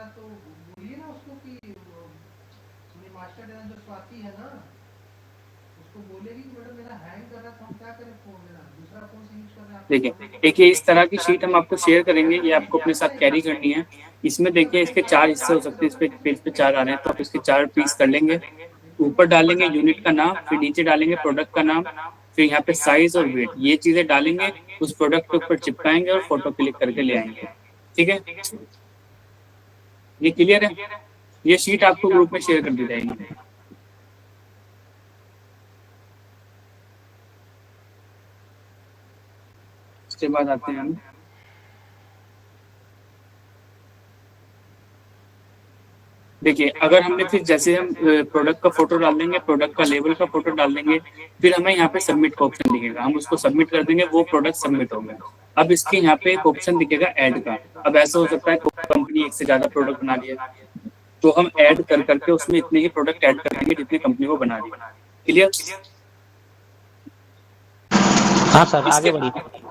तो बोलिए ना उसको कि अपनी मास्टर देना जो स्वाति है ना, उसको बोलेगी कि मैडम मेरा हैंग कर रहा था, हम क्या करें, फोन मेरा दूसरा फोन से यूज कर रहे हैं आप। देखिए एक ये इस तरह की शीट हम आपको शेयर करेंगे, ये आपको अपने साथ कैरी करनी है। इसमें देखिए इसके 4 हिस्से हो सकते हैं, इस पे पेज पे 4 आ रहे हैं, तो आप इसके 4 पीस कर लेंगे। ऊपर डालेंगे यूनिट का नाम, फिर नीचे डालेंगे प्रोडक्ट का नाम, फिर यहाँ पे साइज और वेट, ये चीजें डालेंगे, उस प्रोडक्ट के ऊपर चिपकाएंगे और फोटो क्लिक करके ले आएंगे। ठीक है, ये क्लियर है? ये शीट आपको ग्रुप में शेयर कर दी जाएगी। उसके बाद आते हैं हम देखिए, अगर हमने फिर जैसे हम प्रोडक्ट का फोटो डाल देंगे, प्रोडक्ट का लेबल का फोटो डाल देंगे, फिर हमें यहाँ पे सबमिट का ऑप्शन दिखेगा, हम उसको सबमिट कर देंगे, वो प्रोडक्ट सबमिट हो गया। अब इसके यहाँ पे एक ऑप्शन दिखेगा ऐड का। अब ऐसा हो सकता है कंपनी एक से ज्यादा प्रोडक्ट बना रही है, तो हम ऐड कर करके उसमें इतने ही प्रोडक्ट ऐड कर देंगे जितने कंपनी को बना रही है। क्लियर? हाँ सर, आगे बढ़िए।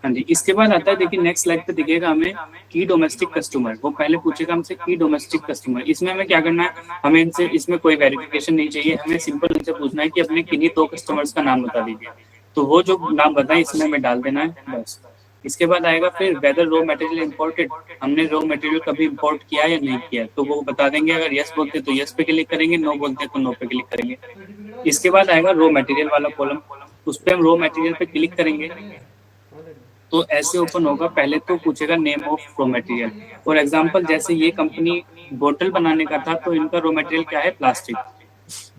हाँ जी, इसके बाद आता है, देखिए नेक्स्ट स्लाइड पे दिखेगा हमें की डोमेस्टिक कस्टमर। वो पहले पूछेगा हमसे की डोमेस्टिक कस्टमर। इसमें हमें क्या करना है, हमें इनसे इसमें कोई वेरिफिकेशन नहीं चाहिए, हमें सिंपल इनसे पूछना है कि अपने किन्हीं 2 कस्टमर्स का नाम बता दीजिए। तो वो जो नाम बताए इसमें हमें डाल देना है, बस। इसके बाद आएगा फिर वेदर रॉ मटेरियल इम्पोर्टेड, हमने रॉ मटेरियल कभी इम्पोर्ट किया या नहीं किया, तो वो बता देंगे। अगर यस बोलते तो यस पे क्लिक करेंगे, नो बोलते तो नो पे क्लिक करेंगे। इसके बाद आएगा रॉ मटेरियल वाला कॉलम, उस पर हम रॉ मटेरियल पे क्लिक करेंगे तो ऐसे ओपन होगा। पहले तो पूछेगा name of raw material, for example जैसे ये कंपनी बोतल बनाने का था तो इनका रॉ मटेरियल क्या है, प्लास्टिक।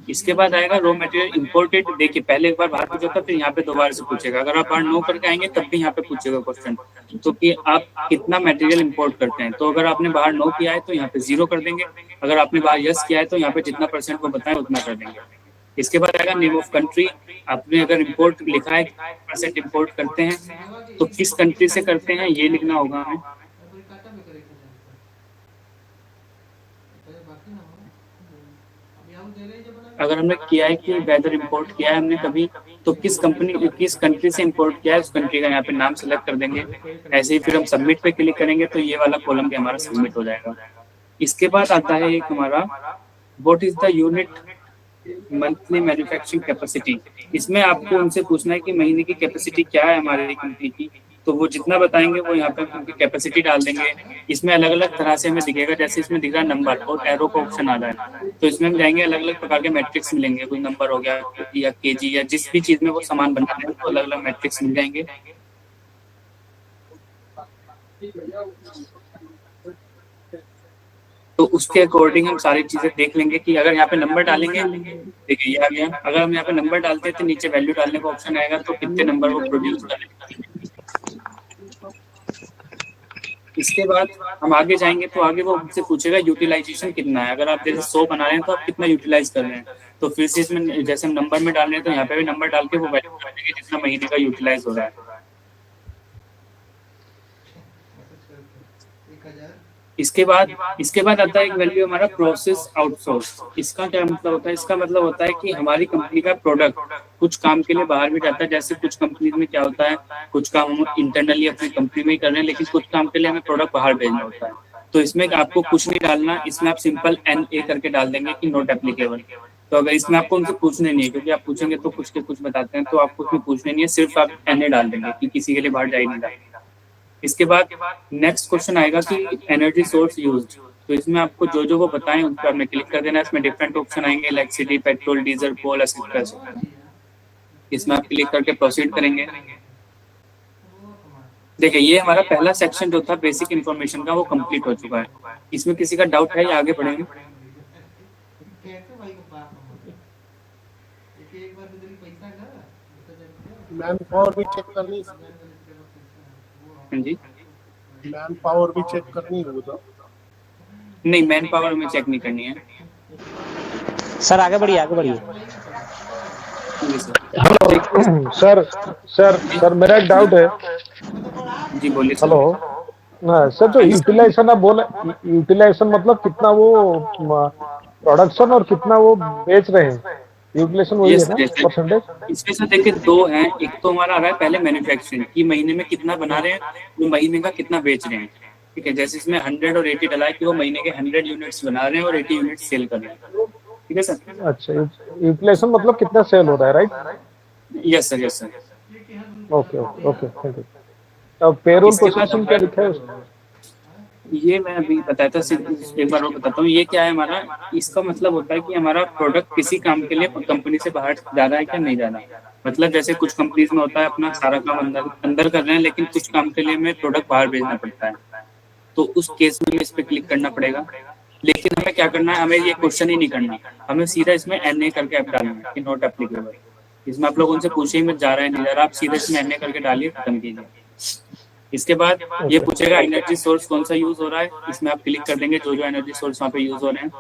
इसके बाद आएगा रॉ मटेरियल इंपोर्टेड। देखिए पहले एक बार बाहर पूछा था, फिर यहाँ पे दोबारा से पूछेगा। अगर आप बाहर नो करके आएंगे तब भी यहाँ पे पूछेगा क्वेश्चन, तो कि आप कितना मटेरियल इंपोर्ट करते हैं। तो अगर आपने बाहर नो किया है तो यहाँ पे 0 कर देंगे, अगर आपने बाहर यस किया है तो यहाँ पे जितना % को बताएं उतना कर देंगे। इसके बाद आएगा नेम ऑफ कंट्री, आपने अगर इंपोर्ट लिखा है % इंपोर्ट करते हैं तो किस कंट्री से करते हैं ये लिखना होगा हमें। अगर हमने किया है कि वेदर इंपोर्ट किया है हमने कभी, तो किस कंट्री से इंपोर्ट किया है उस कंट्री का यहाँ पे नाम सेलेक्ट कर देंगे। ऐसे ही फिर हम सबमिट पे क्लिक करेंगे तो ये वाला कॉलम भी हमारा सबमिट हो जाएगा। इसके बाद आता है एक हमारा what is the unit monthly manufacturing capacity. इसमें आपको उनसे पूछना है कि महीने की कैपेसिटी क्या है हमारी कंपनी की, तो वो जितना बताएंगे वो यहाँ पे उनकी कैपेसिटी डाल देंगे। इसमें अलग अलग तरह से हमें दिखेगा, जैसे इसमें दिख रहा है नंबर और एरो का ऑप्शन आ रहा है, तो इसमें हम जाएंगे अलग अलग प्रकार के मैट्रिक्स मिलेंगे, कोई नंबर हो गया या केजी या जिस भी चीज में वो सामान बना रहे हैं तो अलग अलग मैट्रिक्स मिल जाएंगे। तो उसके अकॉर्डिंग हम सारी चीजें देख लेंगे कि अगर यहाँ पे नंबर डालेंगे, देखिए ये आ गया। अगर हम यहाँ पे नंबर डालते हैं तो नीचे वैल्यू डालने का ऑप्शन आएगा, तो कितने नंबर वो प्रोड्यूस करेंगे। इसके बाद हम आगे जाएंगे तो आगे वो हमसे पूछेगा यूटिलाइजेशन कितना है। अगर आप जैसे 100 बना रहे हैं तो आप कितना यूटिलाइज कर रहे हैं, तो फिर से इसमें जैसे हम नंबर में डाल रहे हैं तो यहाँ पे भी नंबर डाल के वो वैल्यू कर देंगे जितना महीने का यूटिलाइज हो रहा है। इसके बाद आता है एक वैल्यू हमारा प्रोसेस आउटसोर्स। इसका क्या मतलब होता है, इसका मतलब होता है कि हमारी कंपनी का प्रोडक्ट कुछ काम के लिए बाहर भी जाता है। जैसे कुछ कंपनी में क्या होता है, कुछ काम हम इंटरनली अपनी कंपनी में ही कर रहे हैं, लेकिन कुछ काम के लिए हमें प्रोडक्ट बाहर भेजना होता है। तो इसमें आपको कुछ नहीं डालना, इसमें आप सिंपल NA करके डाल देंगे कि नॉट एप्लीकेबल। तो अगर इसमें आपको उनसे पूछने नहीं है, क्योंकि आप पूछेंगे तो कुछ के कुछ बताते हैं, तो आपको उसमें पूछने नहीं है, सिर्फ आप NA डाल देंगे कि किसी के लिए बाहर जा ही नहीं रहा। इसके बाद नेक्स्ट क्वेश्चन आएगा कि एनर्जी सोर्स यूज्ड। तो इसमें आपको जो जो वो बताएं उस पर आपने क्लिक कर देना है। इसमें डिफरेंट ऑप्शन आएंगे, इलेक्ट्रिसिटी, पेट्रोल, डीजल, कोल, एक्सेट्रा। इसमें आप क्लिक करके प्रोसीड करेंगे। देखिए ये हमारा पहला सेक्शन जो था बेसिक इन्फॉर्मेशन का वो कंप्लीट हो चुका है। इसमें किसी का डाउट है या आगे बढ़ेंगे? मैन पावर भी चेक करनी है। हाँ जी, मैन पावर भी चेक करनी है तो नहीं, मैन पावर में चेक नहीं करनी है सर। आगे बढ़िए, आगे बढ़िए। सर सर सर मेरा एक डाउट है। जी बोलिए। हेलो सर, जो यूटिलाइजेशन आप बोले, यूटिलाइजेशन मतलब कितना वो प्रोडक्शन और कितना वो बेच रहे हैं, यूटिलाइजेशन वही है ना परसेंटेज? इसमें से देखिए 2 हैं। एक तो हमारा आ रहा है पहले मैन्युफैक्चरिंग की महीने में कितना बना रहे हैं, वो महीने का कितना बेच रहे हैं। ठीक है, जैसे इसमें 100 और 80 डला है कि वो महीने के 100 यूनिट्स बना रहे हैं और 80 यूनिट्स सेल कर रहे हैं। ठीक है सर? अच्छा, यूटिलाइजेशन मतलब कितना सेल हो रहा है, right? Yes sir, yes sir. Okay okay okay, thank you. अब पेरोल इसके बाद प्रोसेसिंग क्या लिखा है उसमें? ये मैं अभी बताया था, एक बार और बताता हूँ। ये क्या है हमारा, इसका मतलब होता है कि हमारा प्रोडक्ट किसी काम के लिए कंपनी से बाहर जा रहा है क्या नहीं जा रहा। मतलब जैसे कुछ कंपनीज में होता है अपना सारा काम अंदर कर रहे हैं, लेकिन कुछ काम के लिए हमें प्रोडक्ट बाहर भेजना पड़ता है, तो उस केस में इस पे क्लिक करना पड़ेगा। लेकिन हमें क्या करना है, हमें ये क्वेश्चन ही नहीं करना, हमें सीधा इसमें NA करके ऐप डालना है कि नॉट एप्लीकेबल। इसमें आप लोग उनसे पूछे ही मत जा रहा है नहीं जा रहा, आप सीधे इसमें NA करके डालिए, खत्म कीजिए। इसके बाद ये पूछेगा एनर्जी सोर्स कौन सा यूज हो रहा है, इसमें आप क्लिक कर देंगे जो एनर्जी सोर्स वहाँ पे यूज हो रहे हैं।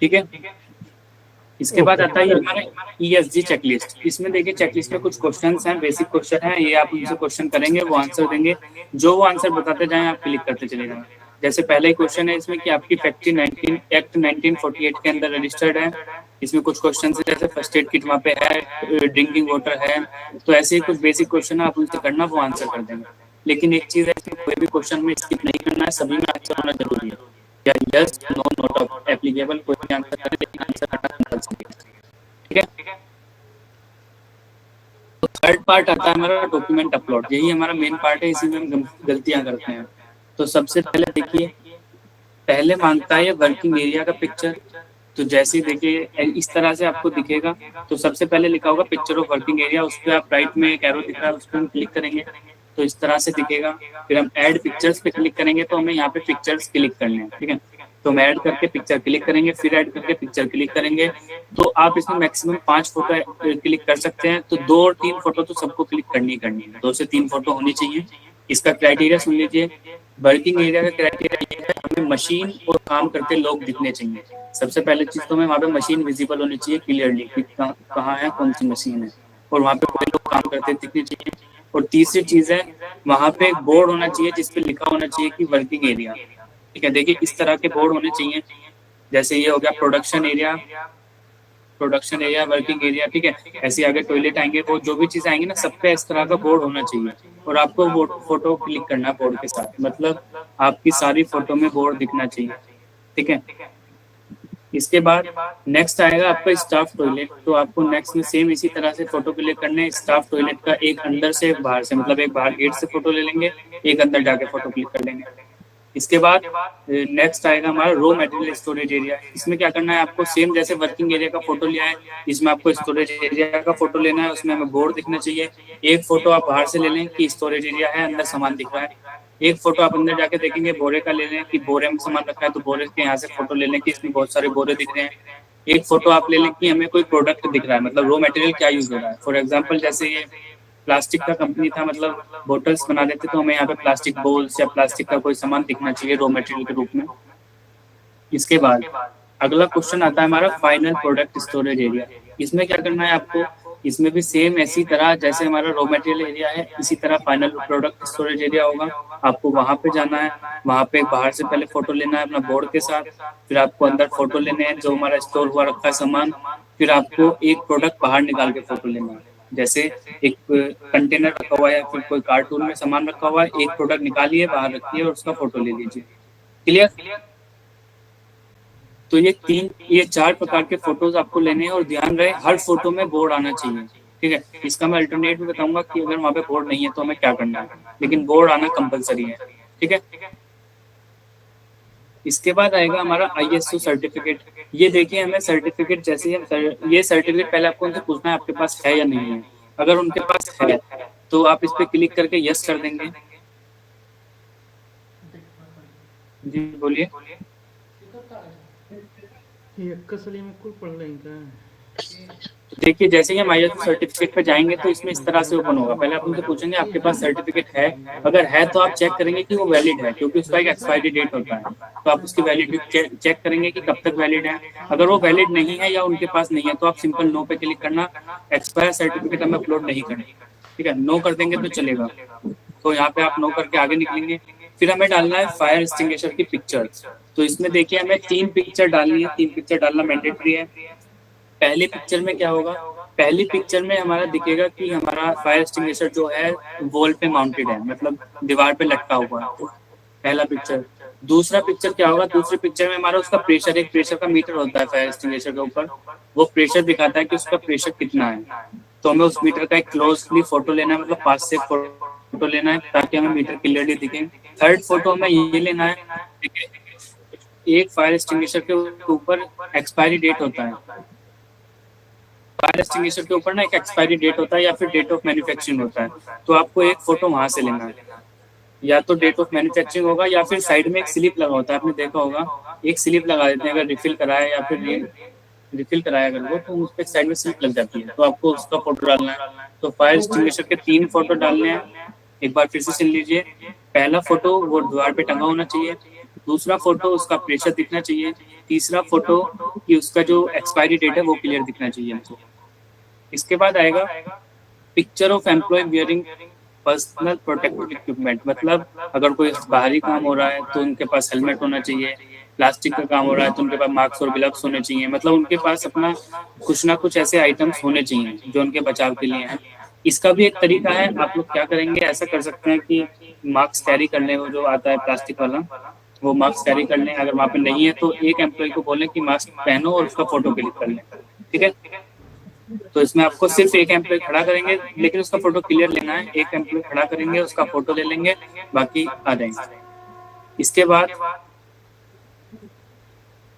ठीक है, इसके बाद आता है हमारा ESG चेकलिस्ट। इसमें देखिए चेकलिस्ट में कुछ क्वेश्चंस हैं, बेसिक क्वेश्चन हैं, ये आप उनसे क्वेश्चन करेंगे, वो आंसर देंगे, जो वो आंसर बताते जाएं आप क्लिक करते चले जाएं। जैसे पहले ही क्वेश्चन है इसमें कि आपकी फैक्ट्री 1948 के अंदर रजिस्टर्ड है। इसमें कुछ क्वेश्चन है जैसे फर्स्ट एड किट वहाँ पे है, ड्रिंकिंग वाटर है, तो ऐसे ही कुछ बेसिक क्वेश्चन है, आप उनसे करना, वो आंसर कर देंगे। लेकिन एक चीज है, कोई भी क्वेश्चन में स्किप नहीं करना है, सभी में आंसर होना जरूरी है। या यस नो नॉट एप्लीकेबल, कोई भी आंसर करे लेकिन आंसर करना कंपल्सरी है। ठीक है, तो थर्ड पार्ट आता है हमारा डॉक्यूमेंट अपलोड। यही हमारा मेन पार्ट है, इसी में हम गलतियां करते हैं। तो सबसे पहले देखिए, पहले मांगता है वर्किंग एरिया का पिक्चर। तो जैसे देखिए इस तरह से आपको दिखेगा, तो सबसे पहले लिखा होगा पिक्चर ऑफ वर्किंग एरिया, उस पर आप राइट में एक एरो दिख रहा है, उस पर हम क्लिक करेंगे तो इस तरह से दिखेगा। फिर हम ऐड पिक्चर्स पे क्लिक करेंगे, तो हमें यहाँ पे पिक्चर्स क्लिक करने हैं। ठीक है, तो हम ऐड करके पिक्चर क्लिक करेंगे, फिर ऐड करके पिक्चर क्लिक करेंगे। तो आप इसमें मैक्सिमम 5 फोटो क्लिक कर सकते हैं, तो 2 और 3 फोटो तो सबको क्लिक करनी है, 2 से 3 फोटो होनी चाहिए। इसका क्राइटेरिया सुन लीजिए, वर्किंग एरिया का क्राइटेरिया ये है, हमें मशीन और काम करते लोग दिखने चाहिए। सबसे पहले चीज तो हमें वहाँ पे मशीन विजिबल होनी चाहिए क्लियरली कि कहाँ है, कौन सी मशीन है, और वहाँ पे कोई लोग काम करते दिखने चाहिए। और तीसरी चीज है, वहाँ पे एक बोर्ड होना चाहिए जिसपे लिखा होना चाहिए कि वर्किंग एरिया। ठीक है, देखिए इस तरह के बोर्ड होने चाहिए, जैसे ये हो गया प्रोडक्शन एरिया, वर्किंग एरिया। ठीक है, ऐसे आगे टॉयलेट आएंगे, वो जो भी चीज आएंगी ना, सब पे इस तरह का बोर्ड होना चाहिए। और आपको वो फोटो क्लिक करना है बोर्ड के साथ, मतलब आपकी सारी फोटो में बोर्ड दिखना चाहिए। ठीक है, इसके बाद नेक्स्ट आएगा आपका स्टाफ टॉयलेट। तो आपको नेक्स्ट में सेम इसी तरह से फोटो क्लिक करने, स्टाफ टॉयलेट का एक अंदर से एक बाहर से, मतलब एक बाहर गेट से फोटो ले लेंगे, एक अंदर जाके फोटो क्लिक कर लेंगे। इसके बाद नेक्स्ट आएगा हमारा रो मटेरियल स्टोरेज एरिया। इसमें क्या करना है, आपको सेम जैसे वर्किंग एरिया का फोटो लिया है, इसमें आपको स्टोरेज एरिया का फोटो लेना है, उसमें हमें बोर्ड दिखना चाहिए। एक फोटो आप बाहर से ले लें कि स्टोरेज एरिया है, अंदर सामान दिख रहा है। एक फोटो आप अंदर जाके देखेंगे, बोरे का ले लें कि बोरे में सामान रखा है, तो बोरे के यहाँ से फोटो ले लें कि इसमें बहुत सारे बोरे दिख रहे हैं। एक फोटो आप ले लें कि हमें कोई प्रोडक्ट दिख रहा है, मतलब रो मटेरियल क्या यूज हो रहा है। फॉर एग्जाम्पल जैसे ये प्लास्टिक का कंपनी था, मतलब बोटल्स बना देते, तो हमें यहाँ पे प्लास्टिक बोल्स या प्लास्टिक का कोई सामान दिखना चाहिए रॉ मटेरियल के रूप में। इसके बाद अगला क्वेश्चन आता है हमारा फाइनल प्रोडक्ट स्टोरेज एरिया। इसमें क्या करना है आपको, इसमें भी सेम ऐसी तरह जैसे हमारा रॉ मटेरियल एरिया है, इसी तरह फाइनल प्रोडक्ट स्टोरेज एरिया होगा। आपको वहां पे जाना है, वहां पे बाहर से पहले फोटो लेना है अपना बोर्ड के साथ, फिर आपको अंदर फोटो लेने हैं जो हमारा स्टोर हुआ रखा है सामान, फिर आपको एक प्रोडक्ट बाहर निकाल के फोटो लेना है। जैसे एक कंटेनर रखा हुआ है या फिर कोई कार्टून में सामान रखा हुआ है, एक प्रोडक्ट निकालिए, बाहर रखिए और उसका फोटो ले लीजिए। क्लियर? तो ये 4 प्रकार के फोटोज आपको लेने हैं, और ध्यान रहे हर फोटो में बोर्ड आना चाहिए। ठीक है, इसका मैं अल्टरनेट भी बताऊंगा कि अगर वहाँ पे बोर्ड नहीं है तो हमें क्या करना है, लेकिन बोर्ड आना कंपलसरी है। ठीक है, इसके बाद आएगा हमारा ISO सर्टिफिकेट। ये देखिए हमें सर्टिफिकेट, जैसे ये सर्टिफिकेट पहले आपको उनसे पूछना है आपके पास है या नहीं है। अगर उनके पास है तो आप इस पे क्लिक करके यस कर देंगे। जी बोलिए। देखिए जैसे ही हम ISO सर्टिफिकेट पे जाएंगे तो इसमें इस तरह से ओपन होगा। पहले आप उनसे पूछेंगे आपके पास सर्टिफिकेट है, अगर है तो आप चेक करेंगे कि वो वैलिड है, क्योंकि उसका एक एक्सपायरी डेट होता है, तो आप उसकी वैलिडिटी चेक करेंगे कि कब तक वैलिड है। अगर वो वैलिड नहीं है या उनके पास नहीं है तो आप सिंपल नो पे क्लिक करना, एक्सपायर सर्टिफिकेट हमें अपलोड नहीं करना। ठीक है, नो कर देंगे तो चलेगा। तो यहाँ पे आप नो करके आगे निकलेंगे। फिर हमें डालना है फायर एक्सटिंग्विशर की पिक्चर। तो इसमें देखिए हमें 3 पिक्चर डालनी है, 3 पिक्चर डालना मैंडेटरी है। पहली पिक्चर में क्या होगा, पहली पिक्चर में हमारा दिखेगा कि हमारा फायर एक्सटिंग्विशर जो है वॉल पे माउंटेड है, मतलब दीवार पे लटका हुआ है। पहला पिक्चर। दूसरा पिक्चर क्या होगा, दूसरे पिक्चर में हमारा उसका प्रेशर, एक प्रेशर का मीटर होता है फायर एक्सटिंग्विशर के ऊपर, वो प्रेशर दिखाता है कि उसका प्रेशर कितना है। तो हमें उस मीटर का एक क्लोजली फोटो लेना है, मतलब पास से फोटो लेना है ताकि हमें मीटर क्लियरली दिखे। थर्ड फोटो हमें ये लेना है, एक फायर एक्सटिंग्विशर के ऊपर एक्सपायरी डेट होता है, फायर एक्सटिंग्विशर के ऊपर ना एक एक्सपायरी डेट होता है या फिर डेट ऑफ मैन्युफैक्चरिंग होता है। तो आपको एक फोटो वहां से लेना है, या तो डेट ऑफ मैन्युफैक्चरिंग होगा या फिर साइड में एक स्लिप लगा होता है, आपने देखा होगा एक स्लिप लगा देते हैं अगर रिफिल कराया या फिर रिफिल कराया अगर वो, तो उस पर साइड में स्लिप लग जाती है, तो आपको उसका फोटो डालना है। तो फायर एक्सटिंग्विशर के 3 फोटो डालने हैं, एक बार फिर से सुन लीजिए। पहला फोटो वो दीवार पे टंगा होना चाहिए, दूसरा फोटो उसका प्रेशर दिखना चाहिए, तीसरा फोटो कि उसका जो एक्सपायरी डेट है वो क्लियर दिखना चाहिए हमको। इसके बाद आएगा picture of employee wearing personal protective equipment, मतलब अगर कोई बाहरी काम हो रहा है तो उनके पास हेलमेट होना चाहिए, प्लास्टिक का काम हो रहा है तो उनके पास मास्क और ग्लव्स होने चाहिए, मतलब उनके पास अपना कुछ ना कुछ ऐसे आइटम्स होने चाहिए जो उनके बचाव के लिए हैं। इसका भी एक तरीका है, आप लोग क्या करेंगे, ऐसा कर सकते हैं कि मास्क कैरी करने को जो आता है प्लास्टिक वाला, वो मास्क कैरी कर लें। अगर वहाँ पे नहीं है तो एक एम्प्लॉय को बोलें कि मास्क पहनो और उसका फोटो क्लिक कर लें, ठीक है। तो इसमें आपको सिर्फ एक एम्प्लॉय खड़ा करेंगे लेकिन उसका फोटो क्लियर लेना है, एक एम्प्लॉय खड़ा करेंगे उसका फोटो ले लेंगे, बाकी आ जाएंगे।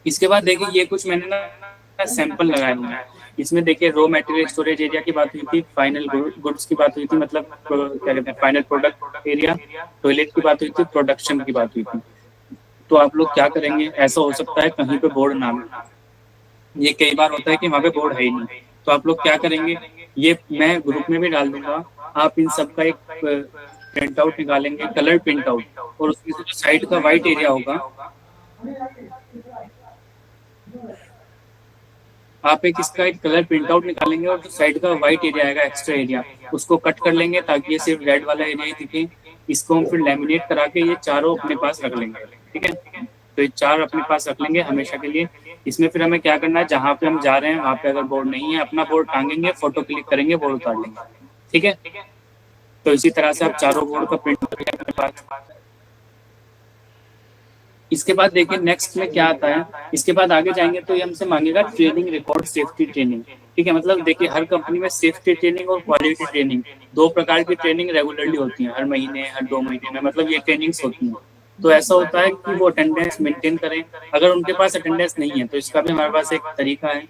इसके बाद देखिए ये कुछ मैंने ना सैंपल लगाए हुए हैं। इसमें देखिए रॉ मटेरियल स्टोरेज एरिया की बात हुई थी, फाइनल गुड्स की बात हुई थी, मतलब क्या कहते हैं फाइनल प्रोडक्ट एरिया, टॉयलेट की बात हुई थी, प्रोडक्शन की बात हुई थी। तो आप लोग क्या करेंगे, ऐसा हो सकता है कहीं पे बोर्ड ना मिले, ये कई बार होता है कि वहाँ पे बोर्ड है ही नहीं, तो आप लोग क्या करेंगे, ये मैं ग्रुप में भी डाल दूंगा, आप इन सब का एक प्रिंट आउट निकालेंगे, कलर प्रिंट आउट, और उसकी जो साइड का व्हाइट एरिया होगा आप एक इसका एक कलर प्रिंट आउट निकालेंगे और जो साइड का व्हाइट एरिया आएगा एक्स्ट्रा एरिया, उसको कट कर लेंगे ताकि ये सिर्फ रेड वाला एरिया ही दिखे। इसको हम फिर लैमिनेट करा के ये चारों अपने पास रख लेंगे, ठीक है। तो ये 4 अपने पास रख लेंगे हमेशा के लिए। इसमें फिर हमें क्या करना है, जहाँ पे हम जा रहे हैं वहाँ पे अगर बोर्ड नहीं है, अपना बोर्ड टांगेंगे, फोटो क्लिक करेंगे, बोर्ड उतार लेंगे, ठीक है। तो इसी तरह से आप चारों बोर्ड का प्रिंट करके अपने पास। इसके बाद देखिए नेक्स्ट में क्या आता है, इसके बाद आगे जाएंगे तो ये हमसे मांगेगा ट्रेनिंग रिकॉर्ड सेफ्टी ट्रेनिंग, ठीक है। मतलब देखिए हर कंपनी में सेफ्टी ट्रेनिंग और क्वालिटी ट्रेनिंग 2 प्रकार की ट्रेनिंग रेगुलरली होती है, हर महीने हर 2 महीने में, मतलब ये ट्रेनिंग्स होती हैं। तो ऐसा होता है कि वो अटेंडेंस मेंटेन करें, अगर उनके पास अटेंडेंस नहीं है तो इसका भी हमारे पास एक तरीका है।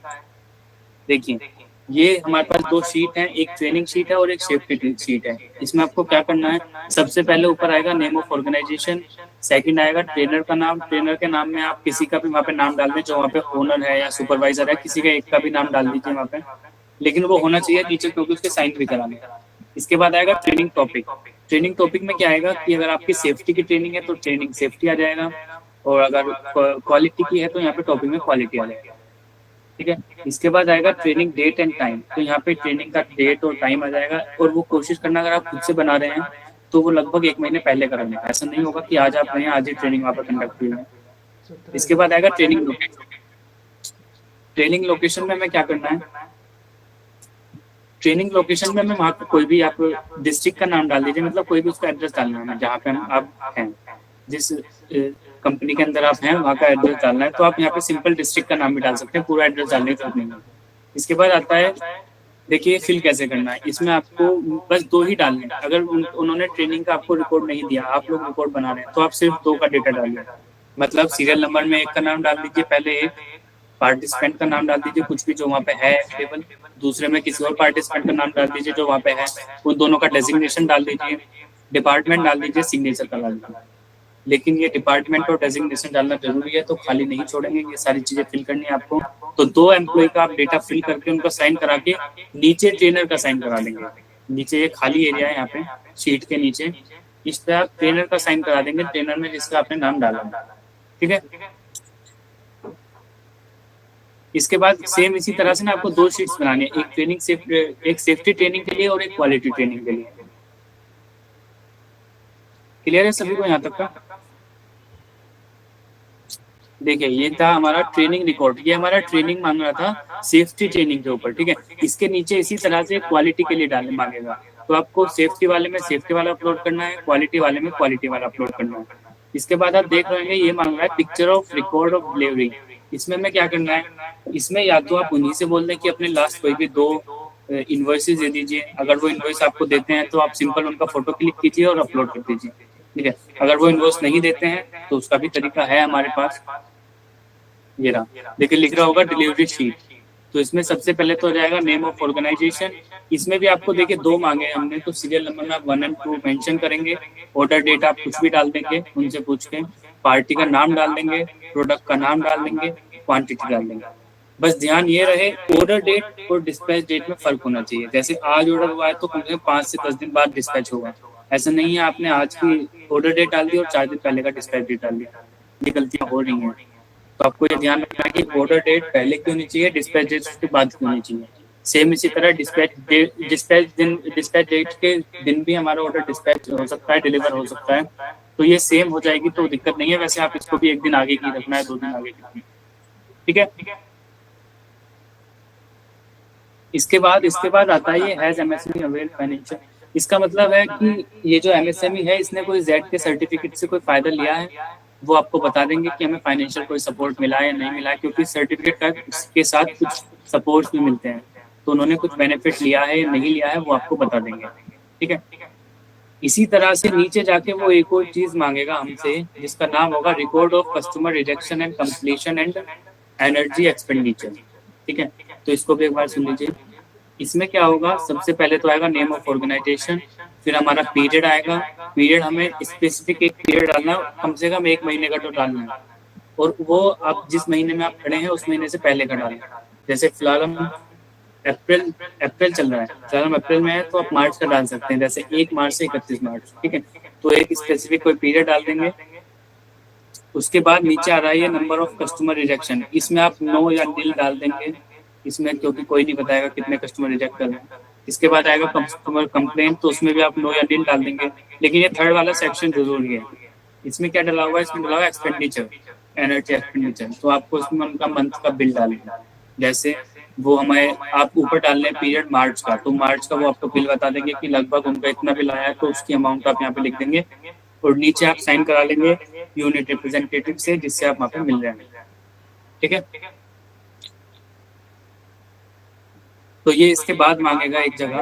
देखिए ये हमारे पास 2 शीट हैं, एक ट्रेनिंग शीट है और एक सेफ्टी शीट है। इसमें आपको क्या करना है, सबसे पहले ऊपर आएगा नेम ऑफ ऑर्गेनाइजेशन, सेकंड आएगा ट्रेनर का नाम, ट्रेनर के नाम में आप किसी का भी वहाँ पे नाम डाल दें, जो वहाँ पे ओनर है या सुपरवाइजर है, किसी का एक का भी नाम डाल दीजिए वहाँ पे, लेकिन वो होना चाहिए नीचे क्योंकि उसके साइन भी कराने। इसके बाद आएगा ट्रेनिंग टॉपिक। ट्रेनिंग टॉपिक में क्या आएगा कि अगर आपकी सेफ्टी की ट्रेनिंग है तो ट्रेनिंग सेफ्टी आ जाएगा, और अगर क्वालिटी की है तो यहाँ पे टॉपिक में क्वालिटी आ जाएगा, ठीक है। इसके बाद आएगा ट्रेनिंग डेट एंड टाइम, तो यहाँ पे ट्रेनिंग का डेट और टाइम आ जाएगा, और वो कोशिश करना अगर आप खुद से बना रहे हैं तो वो लगभग 1 महीने पहले करा लें, ऐसा नहीं होगा कि आज आप रहे हैं आज ही ट्रेनिंग वहाँ पर कंडक्ट हुई है। इसके बाद आएगा ट्रेनिंग लोकेशन। ट्रेनिंग लोकेशन में हमें क्या करना है, ट्रेनिंग लोकेशन में हमें वहाँ पे कोई भी आप डिस्ट्रिक्ट का नाम डाल दीजिए, मतलब कोई भी उसका एड्रेस डालना है जहाँ पे आप हैं, जिस कंपनी के अंदर आप हैं वहाँ का एड्रेस डालना है। तो आप यहाँ पे सिंपल डिस्ट्रिक्ट का नाम भी डाल सकते हैं, पूरा एड्रेस डालने की जरूरत नहीं है। इसके बाद आता है देखिए फिल कैसे करना है, इसमें आपको बस 2 ही डालने हैं। अगर उन्होंने ट्रेनिंग का आपको रिकॉर्ड नहीं दिया, आप लोग रिकॉर्ड बना रहे हैं, तो आप सिर्फ 2 का डेटा डालिए, मतलब सीरियल नंबर में 1 का नाम डाल दीजिए, पहले एक पार्टिसिपेंट का नाम डाल दीजिए कुछ भी जो वहाँ पे है अवेलेबल, दूसरे में किसी और पार्टिसिपेंट का नाम डाल दीजिए जो वहाँ पे है, उन दोनों का डेजिग्नेशन डाल दीजिए, डिपार्टमेंट डाल दीजिए, सिग्नेचर का डाल दीजिए। लेकिन ये डिपार्टमेंट और डेजिग्नेशन डालना जरूरी है, तो खाली नहीं छोड़ेंगे, ये सारी चीजें फिल करनी है आपको। तो 2 एम्प्लॉय का आप डेटा फिल करके उनका साइन करा के नीचे ट्रेनर का साइन करा देंगे। नीचे ये खाली एरिया है यहाँ पे शीट के नीचे, इस पे आप ट्रेनर का साइन करा देंगे, ट्रेनर में जिसका आपने नाम डाला, ठीक है। इसके बाद सेम इसी तरह से ना आपको 2 शीट्स बनानी है, एक सेफ्टी ट्रेनिंग के लिए और एक क्वालिटी ट्रेनिंग के लिए। क्लियर है सभी को यहाँ तक का? देखिए ये था हमारा ट्रेनिंग रिकॉर्ड, ये हमारा ट्रेनिंग मांग रहा था सेफ्टी ट्रेनिंग के ऊपर, ठीक है। इसके नीचे इसी तरह से क्वालिटी के लिए डालने मांगेगा, तो आपको सेफ्टी वाले में सेफ्टी वाला अपलोड करना है, क्वालिटी वाले में क्वालिटी वाला अपलोड करना है। इसके बाद आप देख रहे होंगे ये मांग रहा है picture of record of delivery. इसमें हमें क्या करना है, इसमें या तो आप उन्हीं से बोल दें कि अपने लास्ट कोई भी 2 इनवॉइसेस दे दीजिए। अगर वो इनवॉइस आपको देते हैं तो आप सिंपल उनका फोटो क्लिक कीजिए और अपलोड कर दीजिए, ठीक है। अगर वो इनवॉइस नहीं देते हैं तो उसका भी तरीका है हमारे पास। ये रहा, देखिए लिख रहा होगा डिलीवरी शीट। तो इसमें सबसे पहले तो हो जाएगा नेम ऑफ ऑर्गेनाइजेशन। इसमें भी आपको देखिए 2 मांगे हमने, तो सीरियल नंबर में आप 1 और 2 मेंशन करेंगे। ऑर्डर डेट आप कुछ भी डाल देंगे उनसे पूछ के, पार्टी का नाम डाल देंगे, प्रोडक्ट का नाम डाल देंगे, क्वांटिटी डाल देंगे। बस ध्यान ये रहे ऑर्डर डेट और डिस्पैच डेट में फर्क होना चाहिए। जैसे आज ऑर्डर हुआ है तो कम से कम 5 से 10 दिन बाद डिस्पैच होगा। ऐसा नहीं है आपने आज की ऑर्डर डेट डाल दी और 4 दिन पहले का डिस्पैच डेट डाल दिया, ये गलतियां हो रही हैं। तो आपको ये ध्यान रखना है कि ऑर्डर डेट पहले की होनी चाहिए, डिस्पैच डेट उसके बाद की होनी चाहिए। सेम इसी तरह डिस्पैच डेट के दिन भी हमारा ऑर्डर डिस्पैच हो सकता है, डिलीवर हो सकता है। तो ये सेम हो जाएगी तो दिक्कत नहीं है। वैसे आप इसको भी 1 दिन आगे की रखना है, 2 दिन आगे की, ठीक है। इसके बाद आता है ये हैज एमएसएमई अवेल फाइनेंशियल। इसका मतलब है कि ये जो एमएसएमई है इसने कोई जेड के सर्टिफिकेट से कोई फायदा लिया है, वो आपको बता देंगे कि हमें फाइनेंशियल कोई सपोर्ट मिला है या नहीं मिला है, क्योंकि सर्टिफिकेट के साथ कुछ सपोर्ट भी मिलते हैं। तो उन्होंने कुछ बेनिफिट लिया है या नहीं लिया है वो आपको बता देंगे, ठीक है। इसी तरह से नीचे जाके वो एक और चीज मांगेगा हमसे जिसका नाम होगा record of customer rejection and completion and energy expenditure, ठीक है। तो इसको भी एक बार सुन लीजिए। इसमें क्या होगा, सबसे पहले तो आएगा नेम ऑफ ऑर्गेनाइजेशन, फिर हमारा पीरियड आएगा। पीरियड हमें स्पेसिफिक एक पीरियड डालना, कम से कम 1 महीने का तो डालना है, और वो आप जिस महीने में आप खड़े हैं उस महीने से पहले का डालना। जैसे फिलहाल हम अप्रैल चल रहा है, फिलहाल हम अप्रैल में है तो आप मार्च का डाल सकते हैं, जैसे 1 मार्च से 31 मार्च, ठीक है। तो एक स्पेसिफिक कोई पीरियड डाल देंगे। उसके बाद नीचे आ रहा है ये नंबर ऑफ कस्टमर रिजेक्शन। इसमें आप नो या नील डाल देंगे इसमें, क्योंकि कोई नहीं बताएगा कितने कस्टमर रिजेक्ट कर रहे हैं। इसके बाद आएगा कस्टमर कंप्लेंट, तो उसमें भी आप नो या नील डाल देंगे। लेकिन ये थर्ड वाला सेक्शन जरूरी है। इसमें क्या डला हुआ है, इसमें डला हुआ है एक्सपेंडिचर, एनर्जी एक्सपेंडिचर। तो आपको इसमें उनका मंथ का बिल डालना, जैसे वो हमें आप ऊपर डाल लें पीरियड मार्च का, तो मार्च का वो आपको बिल बता देंगे कि लगभग उनका इतना बिल आया है, तो उसकी अमाउंट आप यहाँ पे लिख देंगे और नीचे आप साइन करा लेंगे यूनिट रिप्रेजेंटेटिव से, जिससे आप वहाँ पे मिल जाएंगे, ठीक है। तो ये इसके बाद मांगेगा एक जगह,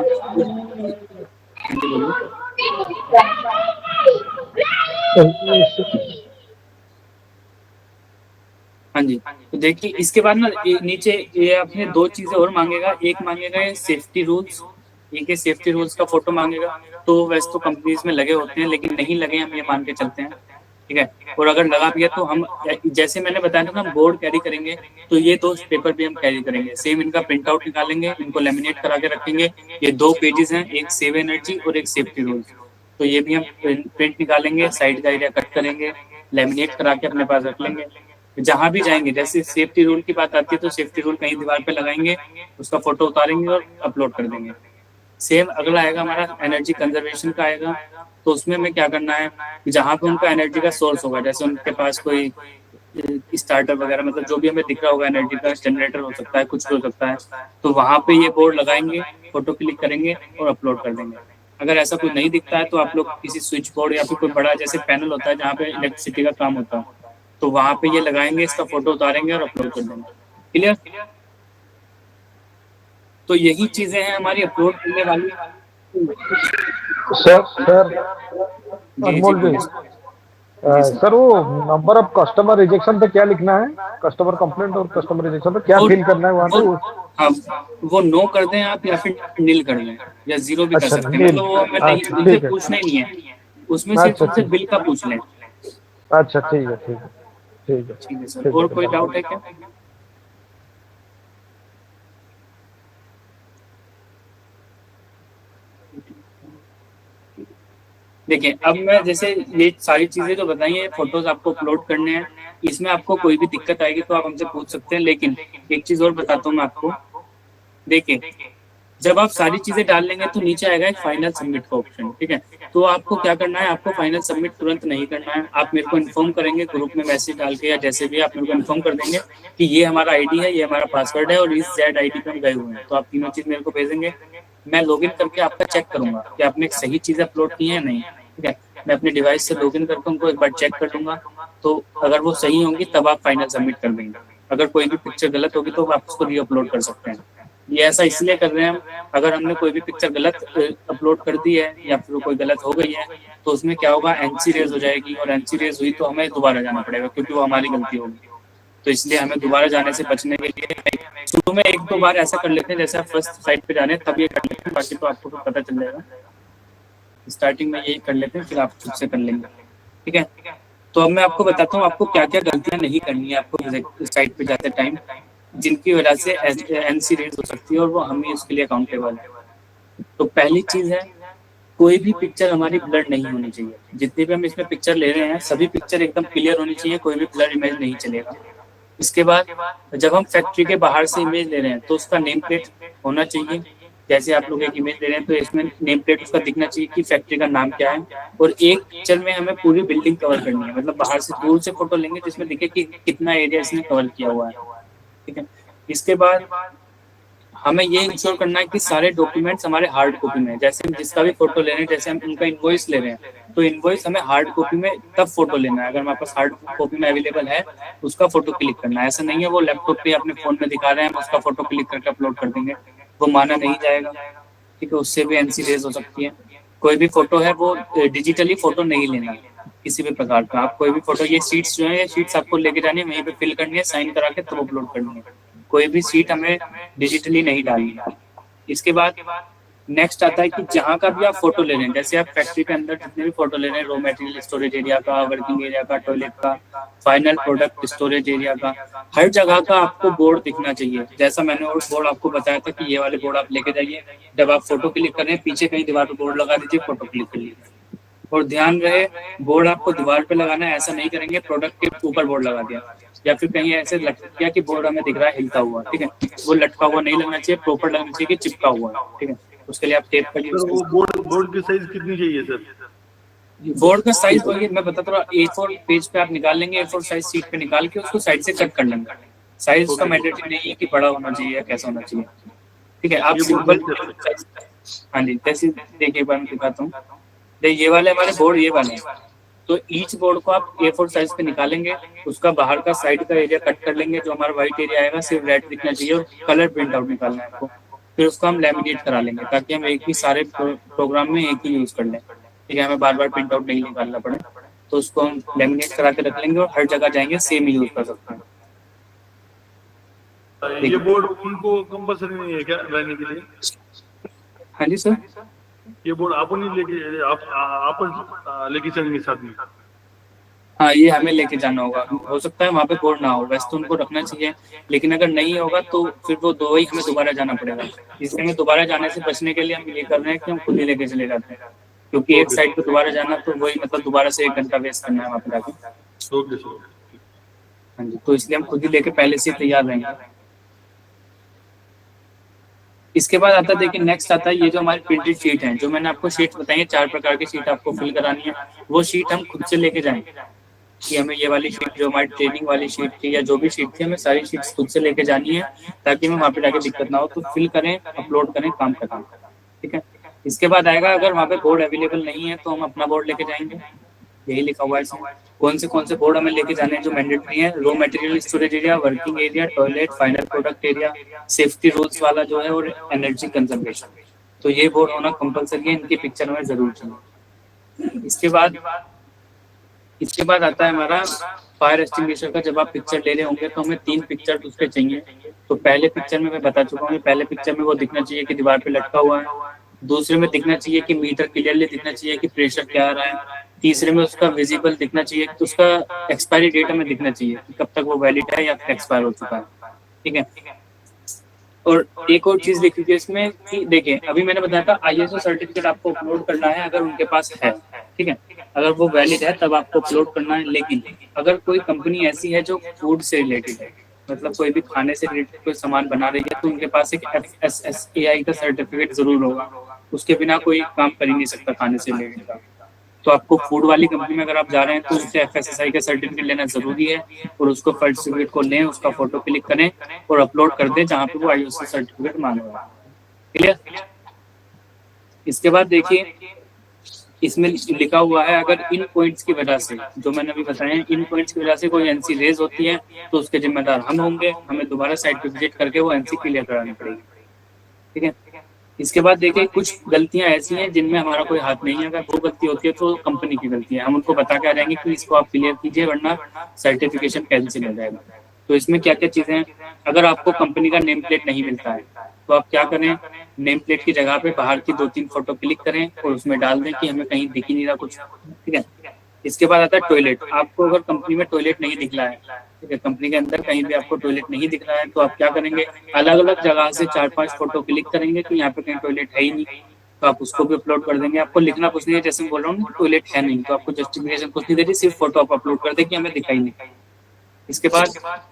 हाँ जी। तो देखिए इसके बाद ना नीचे ये अपने 2 चीजें और मांगेगा। एक मांगेगा ये सेफ्टी रूल्स, ये सेफ्टी रूल्स का फोटो मांगेगा। तो वैसे तो कंपनीज में लगे होते हैं, लेकिन नहीं लगे हम ये मान के चलते हैं, ठीक है। और अगर लगा भी है तो हम, जैसे मैंने बताया था ना, हम बोर्ड कैरी करेंगे, तो ये 2 पेपर भी हम कैरी करेंगे। सेम इनका प्रिंट आउट निकालेंगे, इनको लेमिनेट करा के रखेंगे। ये 2 पेजेस हैं, एक सेव एनर्जी और एक सेफ्टी रूल्स। तो ये भी हम प्रिंट निकालेंगे, साइड का एरिया कट करेंगे, लेमिनेट करा के अपने पास रख लेंगे। जहां भी जाएंगे, जैसे सेफ्टी रूल की बात आती है तो सेफ्टी रूल कहीं दीवार पे लगाएंगे, उसका फोटो उतारेंगे और अपलोड कर देंगे। सेम अगला आएगा हमारा एनर्जी कंजर्वेशन का आएगा। तो उसमें हमें क्या करना है, जहाँ पे उनका एनर्जी का सोर्स होगा, जैसे उनके पास कोई स्टार्टर वगैरह, मतलब जो भी हमें दिख रहा होगा एनर्जी का, जनरेटर हो सकता है, कुछ भी हो सकता है, तो वहां पे ये बोर्ड लगाएंगे, फोटो क्लिक करेंगे और अपलोड कर देंगे। अगर ऐसा कुछ नहीं दिखता है तो आप लोग किसी स्विच बोर्ड या फिर कोई बड़ा जैसे पैनल होता है जहाँ पे इलेक्ट्रिसिटी का काम होता है, तो वहां पे ये लगाएंगे, इसका फोटो उतारेंगे और अपलोड कर देंगे। क्लियर? तो यही चीजें हैं हमारी अपलोड करने वाली। सर अनमोल जी, सर वो नंबर ऑफ कस्टमर रिजेक्शन पे क्या लिखना है, कस्टमर कंप्लेंट और कस्टमर रिजेक्शन पे क्या फिल करना है वहाँ पे? हाँ, वो नो कर दें आप या फिर नील कर दें या 0 भी कर सकते हैं। मतलब वो हमें नहीं पूछना ही नहीं है, उसमें सिर्फ उनसे बिल का पूछ लें। अच्छा ठीक है, ठीक है, ठीक है, ठीक है सर। और कोई डाउट है क्या? देखिए अब मैं जैसे ये सारी चीजें जो बताई हैं, फोटोज आपको अपलोड करने हैं, इसमें आपको कोई भी दिक्कत आएगी तो आप हमसे पूछ सकते हैं। लेकिन एक चीज और बताता हूँ मैं आपको। देखिए जब आप सारी चीजें डाल लेंगे तो नीचे आएगा एक फाइनल सबमिट का ऑप्शन, ठीक है। तो आपको क्या करना है, आपको फाइनल सबमिट तुरंत नहीं करना है। आप मेरे को इन्फॉर्म करेंगे ग्रुप में मैसेज डाल के, या जैसे भी आप मेरे को इन्फॉर्म कर देंगे कि ये हमारा आईडी है, ये हमारा पासवर्ड है और इस जेड आईडी पे हम गए हुए हैं। तो आप तीनों चीज मेरे को भेजेंगे, मैं लॉगिन करके आपका चेक करूंगा कि आपने सही चीज अपलोड की है या नहीं, ठीक है। मैं अपने डिवाइस से लॉगिन करके उनको एक बार चेक कर लूंगा, तो अगर वो सही होंगी तब आप फाइनल सबमिट कर देंगे। अगर कोई भी पिक्चर गलत होगी तो आप उसको री अपलोड कर सकते हैं। ये ऐसा इसलिए कर रहे हैं हम, अगर हमने कोई भी पिक्चर गलत अपलोड कर दी है या फिर कोई गलत हो गई है तो उसमें क्या होगा, एनसी रेज हो जाएगी, और एनसी रेज हुई तो हमें दोबारा जाना पड़ेगा क्योंकि वो हमारी गलती होगी। तो इसलिए हमें दोबारा जाने से बचने के लिए शुरू में 1-2 बार ऐसा कर लेते हैं, जैसे आप फर्स्ट साइट पे जाने तब ये कर लेते हैं, बाकी तो आपको तो पता चल जाएगा। स्टार्टिंग में यही कर लेते हैं, फिर आप खुद से कर लेंगे, ठीक है। तो अब मैं आपको बताता हूँ आपको क्या क्या गलतियां नहीं करनी है आपको साइट पे जाते टाइम, जिनकी वजह से एनसी रेज हो सकती है और वो हम ही उसके लिए अकाउंटेबल है। तो पहली चीज है, कोई भी पिक्चर हमारी ब्लर नहीं होनी चाहिए। जितनी भी हम इसमें पिक्चर ले रहे हैं सभी पिक्चर एकदम क्लियर होनी चाहिए, कोई भी ब्लर इमेज नहीं चलेगा। इसके बाद जब हम फैक्ट्री के बाहर से इमेज ले रहे हैं तो उसका नेम प्लेट होना चाहिए। जैसे आप लोग एक इमेज ले रहे हैं तो इसमें नेम प्लेट उसका दिखना चाहिए कि फैक्ट्री का नाम क्या है, और एक पिक्चर में हमें पूरी बिल्डिंग कवर करनी है, मतलब बाहर से दूर से फोटो लेंगे जिसमें दिखे कि कितना एरिया इसने कवर किया हुआ है, ठीक है। इसके बाद हमें ये इंश्योर करना है कि सारे डॉक्यूमेंट्स हमारे हार्ड कॉपी में, जैसे हम जिसका भी फोटो ले रहे हैं, जैसे हम उनका इनवॉइस ले रहे हैं तो इनवॉइस हमें हार्ड कॉपी में तब फोटो लेना है अगर हमारे पास हार्ड कॉपी में अवेलेबल है, उसका फोटो क्लिक करना है। ऐसा नहीं है वो लैपटॉप पे अपने फोन में दिखा रहे हैं, हम उसका फोटो क्लिक करके अपलोड कर देंगे, वो माना नहीं जाएगा, ठीक है। उससे भी एनसी रेज हो सकती है। कोई भी फोटो है वो डिजिटली फोटो नहीं लेना किसी भी प्रकार का। आप कोई भी फोटो, ये शीट्स जो है ये शीट्स आपको लेके जानी है, वहीं पे फिल करनी है, साइन करा के तब अपलोड करनी है। कोई भी शीट हमें डिजिटली नहीं डालनी है। इसके बाद नेक्स्ट आता है कि जहाँ का भी आप फोटो ले रहे हैं, जैसे आप फैक्ट्री के अंदर जितने भी फोटो ले रहे हैं, रॉ मटेरियल स्टोरेज एरिया का, वर्किंग एरिया का, टॉयलेट का, फाइनल प्रोडक्ट स्टोरेज एरिया का, हर जगह का आपको बोर्ड दिखना चाहिए। जैसा मैंने और बोर्ड आपको बताया था कि ये वाले बोर्ड आप लेके जाइए, जब आप फोटो क्लिक कर रहे हैं पीछे कहीं दीवार पर बोर्ड लगा दीजिए, फोटो क्लिक कर लीजिए। और ध्यान रहे बोर्ड आपको दीवार पे लगाना है, ऐसा नहीं करेंगे प्रोडक्ट के ऊपर बोर्ड लगा दिया या फिर कहीं ऐसे लग गया कि बोर्ड हमें दिख रहा है हिलता हुआ, ठीक है, वो लटका हुआ नहीं लगना चाहिए, प्रॉपर लगना चाहिए कि चिपका हुआ है, ठीक है। उसके लिए आप टेप का यूज वो बोर्ड की साइज कितनी चाहिए सर? बोर्ड का साइज वही मैं बताता हूँ, A4 पेज पे आप निकाल लेंगे, A4 साइज शीट पे निकाल के उसको साइड से कट कर लेंगे। साइज उसका मैंडेटरी नहीं है कि बड़ा होना चाहिए या कैसा होना चाहिए, ठीक है। आप सिंपल, हाँ जी, जैसे देखिए एक बार मैं दिखाता हूँ। ये वाले हमारे बोर्ड ये वाले हैं, तो ईच बोर्ड को आप A4 साइज पे निकालेंगे, उसका बाहर का साइड का एरिया कट कर लेंगे, जो हमारा व्हाइट एरिया आएगा सिर्फ रेड दिखना चाहिए, और कलर प्रिंट आउट निकालना है आपको। फिर उसको हम लैमिनेट करा लेंगे ताकि हम एक ही सारे प्रोग्राम में एक ही यूज कर लें, ठीक है, हमें बार बार प्रिंट आउट नहीं निकालना पड़े। तो उसको हम लैमिनेट करा के रख लेंगे और हर जगह जाएंगे सेम यूज कर सकते हैं। ये बोर्ड उनको कंपल्सरी नहीं है क्या लाने के लिए? हाँ जी सर, ये बोर्ड आप लेके चलेंगे साथ में? हाँ, ये हमें लेके जाना होगा। हो सकता है वहाँ पे बोर्ड ना हो, वैसे तो उनको रखना चाहिए, लेकिन अगर नहीं होगा तो फिर वो दो ही हमें दोबारा जाना पड़ेगा। इसलिए हमें दोबारा जाने से बचने के लिए हम ये कर रहे हैं कि हम खुद ही लेके चले जाते हैं, क्योंकि एक साइड पे दोबारा जाना तो वही मतलब दोबारा से 1 घंटा वेस्ट करना है वहाँ पे जाके। हाँ जी, तो इसलिए हम खुद ही लेके पहले से तैयार रहेंगे। इसके बाद आता है, देखिए नेक्स्ट आता है ये जो हमारी प्रिंटेड शीट है, जो मैंने आपको शीट बताई है 4 प्रकार की शीट आपको फिल करानी है, वो शीट हम खुद से लेके जाएंगे कि हमें ये वाली शीट जो हमारी ट्रेनिंग वाली शीट थी या जो भी शीट थी, हमें सारी शीट्स खुद से लेके जानी है ताकि हमें वहाँ पे जाके दिक्कत ना हो। तो फिल करें, अपलोड करें, काम करें, ठीक है। इसके बाद आएगा, अगर वहाँ पे बोर्ड अवेलेबल नहीं है तो हम अपना बोर्ड लेके जाएंगे, यही लिखा हुआ है इसमें कौन से बोर्ड हमें लेके जाने हैं जो मैंडेटरी है। Raw material storage area, working area, toilet, final product area, safety rules वाला जो है, और एनर्जी कंजर्वेशन। तो ये बोर्ड होना कंपलसरी है, इनकी पिक्चर हमें जरूर चाहिए। इसके बाद आता है हमारा फायर एक्सटिंग्विशर का। जब आप पिक्चर ले रहे होंगे तो हमें 3 पिक्चर उसके चाहिए। तो पहले पिक्चर में मैं बता चुका हूँ, पहले पिक्चर में वो दिखना चाहिए कि दीवार पे लटका हुआ है, दूसरे में दिखना चाहिए कि मीटर क्लियरली दिखना चाहिए कि प्रेशर क्या आ रहा है, तीसरे में उसका विजिबल दिखना चाहिए, तो उसका एक्सपायरी डेट हमें दिखना चाहिए कि कब तक वो वैलिड है या फिर एक्सपायर हो चुका है, ठीक है। और एक और चीज देखिए इसमें कि देखिए अभी मैंने बताया था ISO सर्टिफिकेट आपको अपलोड करना है अगर उनके पास है, ठीक है, अगर वो वैलिड है तब आपको अपलोड करना है। लेकिन अगर कोई कंपनी ऐसी है जो फूड से रिलेटेड है, मतलब कोई भी खाने से रिलेटेड कोई सामान बना रही है, तो उनके पास एक FSSAI का सर्टिफिकेट जरूर होगा, उसके बिना कोई काम कर ही नहीं सकता खाने से रिलेटेड का। तो आपको फूड वाली कंपनी में अगर आप जा रहे हैं तो उससे FSSAI का सर्टिफिकेट लेना जरूरी है, और उसको सर्टिफिकेट को लें, उसका फोटो क्लिक करें और अपलोड कर दें जहाँ पे वो ISO सर्टिफिकेट मांग रहा है। क्लियर? इसके बाद देखिए इसमें लिखा हुआ है अगर इन पॉइंट्स की वजह से, जो मैंने अभी बताया, इन पॉइंट्स की वजह से कोई एनसी रेज होती है तो उसके जिम्मेदार हम होंगे, हमें दोबारा साइट पे विजिट करके वो एनसी क्लियर करानी पड़ेगी। ठीक है। इसके बाद देखिए कुछ गलतियां ऐसी हैं जिनमें हमारा कोई हाथ नहीं है, अगर वो गलती होती है तो कंपनी की गलती है, हम उनको बता के आ जाएंगे कि इसको आप क्लियर कीजिए वरना सर्टिफिकेशन कैंसिल हो जाएगा। तो इसमें क्या क्या चीजें हैं, अगर आपको कंपनी का नेम प्लेट नहीं मिलता है तो आप क्या करें, नेम प्लेट की जगह पे बाहर की 2-3 फोटो क्लिक करें और उसमें डाल दें कि हमें कहीं दिख ही नहीं रहा कुछ। ठीक है। इसके बाद आता है टॉयलेट। आपको अगर कंपनी में टॉयलेट नहीं दिख रहा है, ठीक है, कंपनी के अंदर कहीं भी आपको टॉयलेट नहीं दिख रहा है तो आप क्या करेंगे, अलग अलग जगह से 4-5 फोटो क्लिक करेंगे कि यहाँ पे कहीं टॉयलेट है ही नहीं तो आप उसको भी अपलोड कर देंगे। आपको लिखना कुछ नहीं है, जैसे बोल रहा हूँ टॉयलेट है नहीं तो आपको जस्टिफिकेशन कुछ नहीं देती, सिर्फ फोटो आप अपलोड कर दे कि हमें दिखाई नहीं। इसके बाद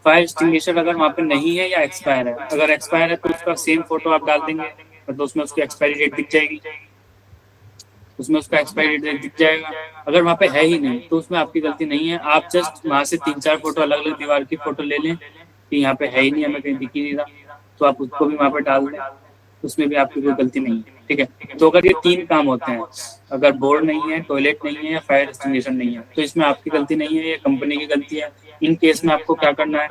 फायर एक्सटिंग्विशर अगर वहाँ पे नहीं है या एक्सपायर है, अगर एक्सपायर है तो उसका सेम फोटो आप डाल देंगे, मतलब उसमें उसकी एक्सपायरी डेट दिख जाएगी, उसमें उसका एक्सपायरी डेट दिख जाएगा। अगर वहाँ पे है ही नहीं तो उसमें आपकी गलती नहीं है, आप जस्ट वहाँ से 3-4 फोटो अलग अलग दीवार की फोटो ले लें कि यहाँ पे है ही नहीं, हमें कहीं दिख ही नहीं रहा, तो आप उसको भी वहाँ पे डाल दें, उसमें भी आपकी कोई गलती नहीं है। ठीक है। तो अगर ये 3 काम होते हैं, अगर बोर्ड नहीं है, टॉयलेट नहीं है या फायर एक्सटिंग्विशर नहीं है, तो इसमें आपकी गलती नहीं है, ये कंपनी की गलती है। इन केस में आपको क्या करना है,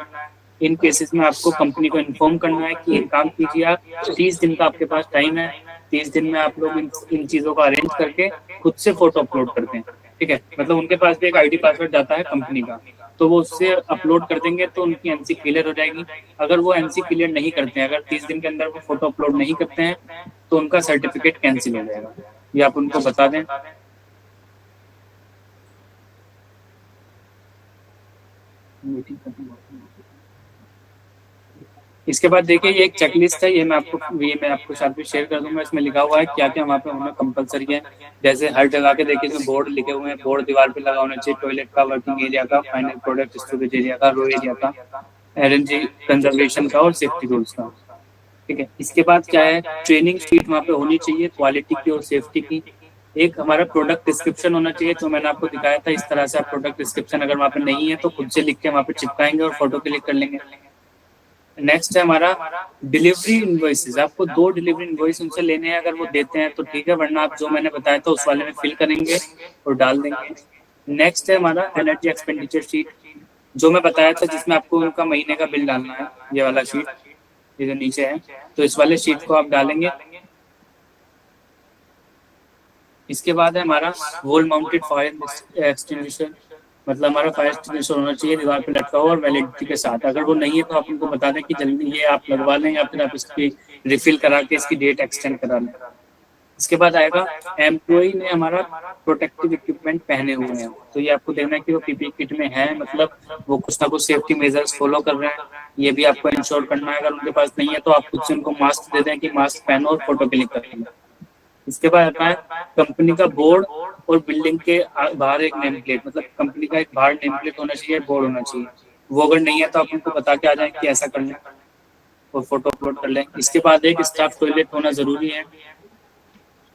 इन केसेस में आपको कंपनी को इन्फॉर्म करना है कि एक काम कीजिए, आप 30 दिन का आपके पास टाइम है, 30 दिन में आप लोग इन चीजों को अरेंज करके खुद से फोटो अपलोड करते हैं। ठीक है। मतलब उनके पास भी एक आईडी पासवर्ड जाता है कंपनी का, तो वो उससे अपलोड कर देंगे तो उनकी एनसी क्लियर हो जाएगी। अगर वो एनसी क्लियर नहीं करते हैं, अगर 30 दिन के अंदर वो फोटो अपलोड नहीं करते हैं तो उनका सर्टिफिकेट कैंसिल हो जाएगा, ये आप उनको बता दें। इसके बाद देखिए ये एक चेकलिस्ट है, ये मैं आपको साथ में शेयर कर दूंगा। इसमें लिखा हुआ है क्या क्या वहाँ पे होना कंपलसरी है। जैसे हर जगह के देखिए इसमें बोर्ड लिखे हुए हैं, बोर्ड दीवार पे लगा होना चाहिए, टॉयलेट का, वर्किंग एरिया का, फाइनल प्रोडक्ट स्टोरेज एरिया का, रो एरिया का, एनर्जी कंजर्वेशन का और सेफ्टी रूल्स का। ठीक है। इसके बाद क्या है, ट्रेनिंग शीट वहाँ पे होनी चाहिए क्वालिटी की और सेफ्टी की। एक हमारा प्रोडक्ट डिस्क्रिप्शन होना चाहिए, जो मैंने आपको दिखाया था इस तरह से। आप प्रोडक्ट डिस्क्रिप्शन अगर वहाँ पे नहीं है तो खुद से लिख के वहाँ पे चिपकाएंगे और फोटो क्लिक कर लेंगे। नेक्स्ट है हमारा डिलीवरी इनवॉइसेस। आपको 2 डिलीवरी इनवॉइस उनसे लेने हैं, अगर वो देते हैं तो ठीक है, वरना आप जो मैंने बताया था उस वाले में फिल करेंगे और डाल देंगे। नेक्स्ट है हमारा एनर्जी एक्सपेंडिचर शीट, जो मैं बताया था जिसमें आपको उनका महीने का बिल डालना है, ये वाला शीट, ये जो नीचे है, तो इस वाले शीट को आप डालेंगे। इसके बाद है हमारा वॉल माउंटेड फायर एक्सटिंग्विशर, मतलब हमारा फायर एक्सटिंग्विशर होना चाहिए दीवार पे लटका हुआ और वैलिडिटी के साथ। अगर वो नहीं है तो आप उनको बता दें कि जल्दी ये आप लगवा लें या फिर आप इसकी रिफिल करा के इसकी डेट एक्सटेंड करा लें। इसके बाद आएगा एम्प्लॉई ने हमारा प्रोटेक्टिव इक्विपमेंट पहने हुए हैं, तो ये आपको देखना है कि वो पीपी किट में है, मतलब वो कुछ ना कुछ सेफ्टी मेजर्स फॉलो कर रहे हैं, ये भी आपको इंश्योर करना है। अगर उनके पास नहीं है तो आप खुद से उनको मास्क दे दें कि मास्क पहनो और फोटो क्लिक कर लेंगे। इसके बाद आता है कंपनी का बोर्ड और बिल्डिंग के बाहर एक नेम प्लेट, मतलब कंपनी का एक बाहर नेम प्लेट होना चाहिए, बोर्ड होना चाहिए। वो अगर नहीं है तो आप उनको बता के आ जाए कि ऐसा कर लें और फोटो अपलोड कर लें। इसके बाद एक स्टाफ टॉयलेट होना जरूरी है,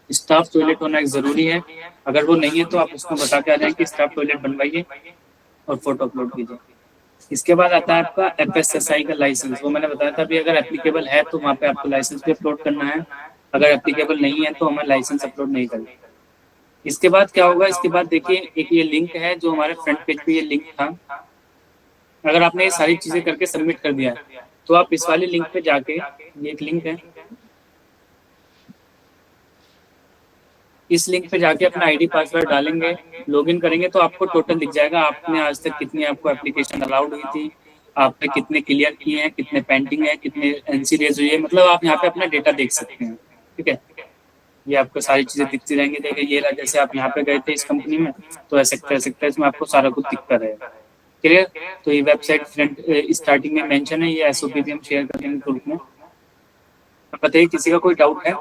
स्टाफ टॉयलेट होना एक जरूरी है। अगर वो नहीं है तो आप उसको बता के आ जाए कि स्टाफ टॉयलेट बनवाइए और फोटो अपलोड कीजिए। इसके बाद आता है आपका FSSAI का लाइसेंस, वो मैंने बताया था भी अगर एप्लीकेबल है तो वहाँ पे आपको लाइसेंस भी अपलोड करना है, अगर एप्लीकेबल नहीं है तो हमें लाइसेंस अपलोड नहीं करना। इसके बाद क्या होगा, इसके बाद देखिए एक ये लिंक है जो हमारे फ्रंट पेज पे ये लिंक था। अगर आपने ये सारी चीजें करके सबमिट कर दिया तो आप इस वाले लिंक पे जाके, ये एक लिंक है, इस लिंक पे जाके अपना आईडी पासवर्ड डालेंगे, लॉगिन करेंगे तो आपको टोटल दिख जाएगा आपने आज तक कितनी आपको एप्लीकेशन अलाउड हुई थी, आपने कितने क्लियर किए हैं, कितने पेंडिंग है, कितने एनसी रेज हुई है, मतलब आप यहाँ पे अपना डेटा देख सकते हैं। ठीक है। ये आपको सारी चीजें दिखती रहेंगी। देखिए ये जैसे आप यहाँ पे गए थे इस कंपनी में तो ऐसे कर सकते हैं, इसमें आपको सारा कुछ दिखता रहेगा। क्लियर। तो ये वेबसाइट फ्रंट स्टार्टिंग में मेंशन है, ये SOP भी हम शेयर कर देंगे ग्रुप में। बताइए किसी का कोई डाउट है?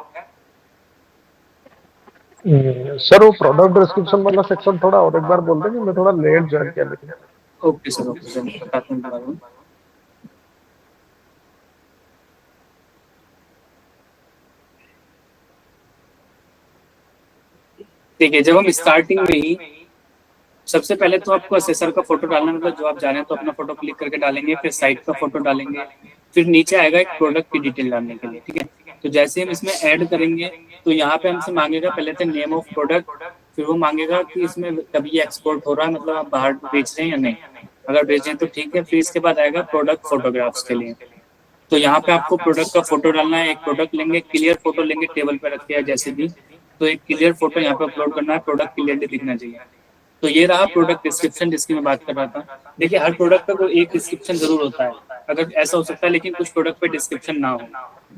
सर वो प्रोडक्ट डिस्क्रिप्शन वाला सेक्शन थोड़ा और एक बार बोल देंगे, मैं थोड़ा लेट ज्वाइन किया लेकिन। ओके सर, ओके सर, बताता हूँ। देखिए जब हम स्टार्टिंग में ही सबसे पहले तो आपको असेसर का फोटो डालना, मतलब जो आप जा रहे हैं तो अपना फोटो क्लिक करके डालेंगे, फिर साइट का फोटो डालेंगे, फिर नीचे आएगा एक प्रोडक्ट की डिटेल डालने के लिए। ठीक है। तो जैसे हम इसमें ऐड करेंगे तो यहाँ पे हमसे मांगेगा पहले तो नेम ऑफ प्रोडक्ट, फिर वो मांगेगा कि इसमें कभी ये एक्सपोर्ट हो रहा है, मतलब आप बाहर बेच रहे हैं या नहीं। अगर बेच रहे हैं तो ठीक है। फिर इसके बाद आएगा प्रोडक्ट फोटोग्राफ्स के लिए। तो यहाँ पे आपको प्रोडक्ट का फोटो डालना है। एक प्रोडक्ट लेंगे, क्लियर फोटो लेंगे, टेबल पे रख दिया जैसे भी। तो एक क्लियर फोटो यहाँ पे अपलोड करना है, प्रोडक्ट क्लियरली दिखना चाहिए। तो ये रहा प्रोडक्ट डिस्क्रिप्शन जिसकी मैं बात कर रहा था। देखिए हर प्रोडक्ट का कोई एक डिस्क्रिप्शन जरूर होता है, अगर ऐसा हो सकता है, लेकिन कुछ प्रोडक्ट पे डिस्क्रिप्शन ना हो,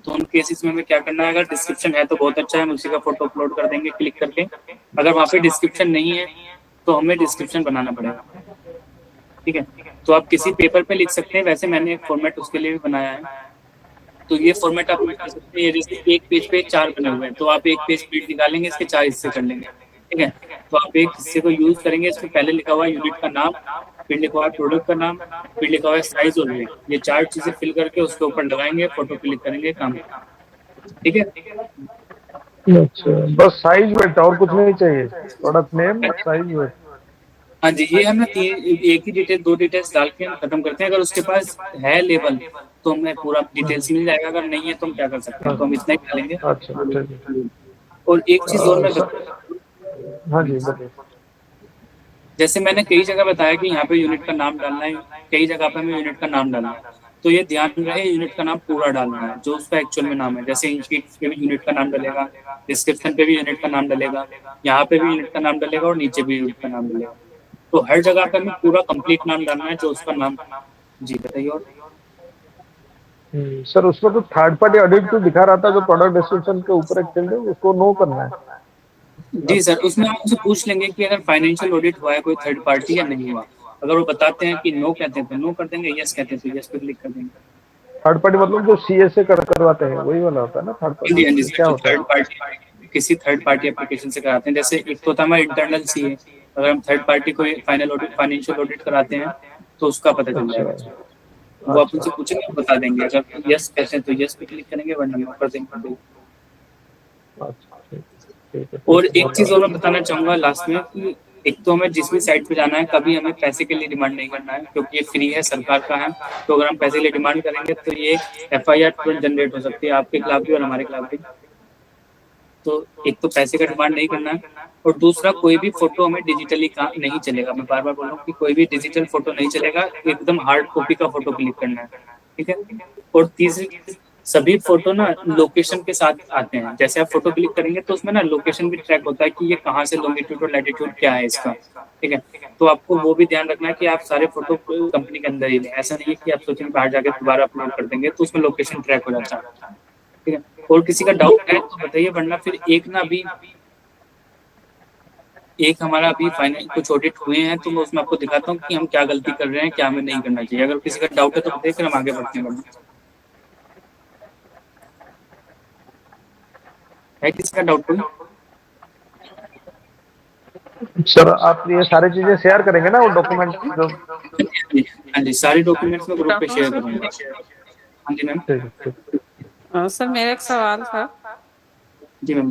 तो उन केसेस में हमें क्या करना है, अगर डिस्क्रिप्शन है तो बहुत अच्छा है, हम उसी का फोटो अपलोड कर देंगे क्लिक करके। अगर वहाँ पे डिस्क्रिप्शन नहीं है तो हमें डिस्क्रिप्शन बनाना पड़ेगा, ठीक है। तो आप किसी पेपर पे लिख सकते हैं, वैसे मैंने एक फॉर्मेट उसके लिए भी बनाया है। तो ये फॉर्मेट आप यूज कर सकते हैं। जैसे एक पेज पे 4 बने हुए हैं, तो आप एक पेज प्रिंट निकालेंगे, इसके 4 हिस्से कर लेंगे, ठीक है। तो आप एक हिस्से को यूज करेंगे, इसमें पहले लिखा हुआ है यूनिट का नाम, फिर लिखा हुआ है प्रोडक्ट का नाम, फिर लिखा हुआ है साइज और वेट। ये 4 चीजें फिल करके उसके ऊपर लगाएंगे, फोटो क्लिक करेंगे, काम, ठीक है। अच्छा, बस साइज वेट और कुछ नहीं चाहिए, प्रोडक्ट नेम साइज वेट। हाँ जी, ये हम ना एक ही डिटेल 2 डिटेल्स डाल के हम खत्म करते हैं। अगर उसके पास है लेबल तो हमें पूरा डिटेल्स मिल जाएगा, अगर नहीं है तो हम क्या कर सकते हैं, तो हम इतना ही डालेंगे। अच्छा ठीक है। और एक चीज और मैं हाँ जी बताइए। जैसे मैंने कई जगह बताया कि यहाँ पे यूनिट का नाम डालना है, कई जगह पे हमें यूनिट का नाम डालना है। तो ये ध्यान रहे यूनिट का नाम पूरा डालना है जो उसका एक्चुअल में नाम है। जैसे इनशीट पे भी यूनिट का नाम डलेगा, डिस्क्रिप्शन पे भी यूनिट का नाम डलेगा, यहाँ पे भी यूनिट का नाम डलेगा और नीचे भी यूनिट का नाम डलेगा। तो हर जगह पे हमें पूरा कंप्लीट नाम डालना है जो उसका नाम। जी बताइए। और सर उसमें तो थर्ड पार्टी ऑडिट तो दिखा रहा था, जो प्रोडक्ट डिस्क्रिप्शन के ऊपर एक फील्ड है उसको नो करना है। जी सर, उसमें आप उनसे पूछ लेंगे कि अगर फाइनेंशियल ऑडिट हुआ है कोई थर्ड पार्टी या नहीं हुआ। अगर वो बताते हैं कि नो कहते हैं तो नो कर देंगे, यस कहते हैं तो यस पे क्लिक कर देंगे। थर्ड पार्टी मतलब जो सीएसए करवाते हैं वही वाला होता है ना थर्ड हाँ जी, हाँ जी पार्टी, सर, क्या जो होता है? थर्ड पार्टी किसी थर्ड पार्टी एप्लीकेशन से कराते हैं, जैसे एक तो होता है हमारा इंटरनल सीए। अगर हम थर्ड पार्टी को फाइनल ऑडिट फाइनेंशियल ऑडिट कराते हैं तो उसका पता चल जाएगा। वो आप उनसे पूछेंगे, बता देंगे। अगर यस कहते हैं तो यस पे क्लिक करेंगे, वरना नो कर देंगे। और एक चीज और मैं बताना चाहूंगा लास्ट में कि एक तो हमें जिस भी साइट पे जाना है कभी हमें पैसे के लिए डिमांड नहीं करना है, क्योंकि ये फ्री है, सरकार का है। तो अगर हम पैसे के लिए डिमांड करेंगे तो ये FIR तुरंत जनरेट हो सकती है आपके खिलाफ भी और हमारे खिलाफ भी। तो एक तो पैसे का डिमांड नहीं करना है, और दूसरा कोई भी फोटो हमें डिजिटली का नहीं चलेगा। मैं बार बार बोल रहा हूँ कि कोई भी डिजिटल फोटो नहीं चलेगा, एकदम हार्ड कॉपी का फोटो क्लिक करना है, ठीक है। और तीसरी चीज, सभी फोटो ना लोकेशन के साथ आते हैं। जैसे आप फोटो क्लिक करेंगे तो उसमें ना लोकेशन भी ट्रैक होता है कि ये कहाँ से, लॉन्गिट्यूड और लैटिट्यूड क्या है इसका, ठीक है। तो आपको वो भी ध्यान रखना है कि आप सारे फोटो कंपनी के अंदर ही लें। ऐसा नहीं है कि आप सोचेंगे बाहर जाके दोबारा अपलोड कर देंगे, तो उसमें लोकेशन ट्रैक हो जाता है, ठीक है। और किसी का डाउट है तो बताइए, वरना फिर एक हमारा अभी फाइनल कुछ ऑडिट हुए हैं तो मैं उसमें आपको दिखाता हूँ कि हम क्या गलती कर रहे हैं, क्या हमें नहीं करना चाहिए। अगर किसी का डाउट है तो बताइए, फिर हम आगे बढ़ते हैं। है किसी का डाउट? सर आप ये सारी चीजें शेयर करेंगे ना वो डॉक्यूमेंट जो? हाँ जी, सारे डॉक्यूमेंट्स में ग्रुप पे शेयर करूंगा। हाँ जी मैम। सर मेरा एक सवाल था। जी मैम।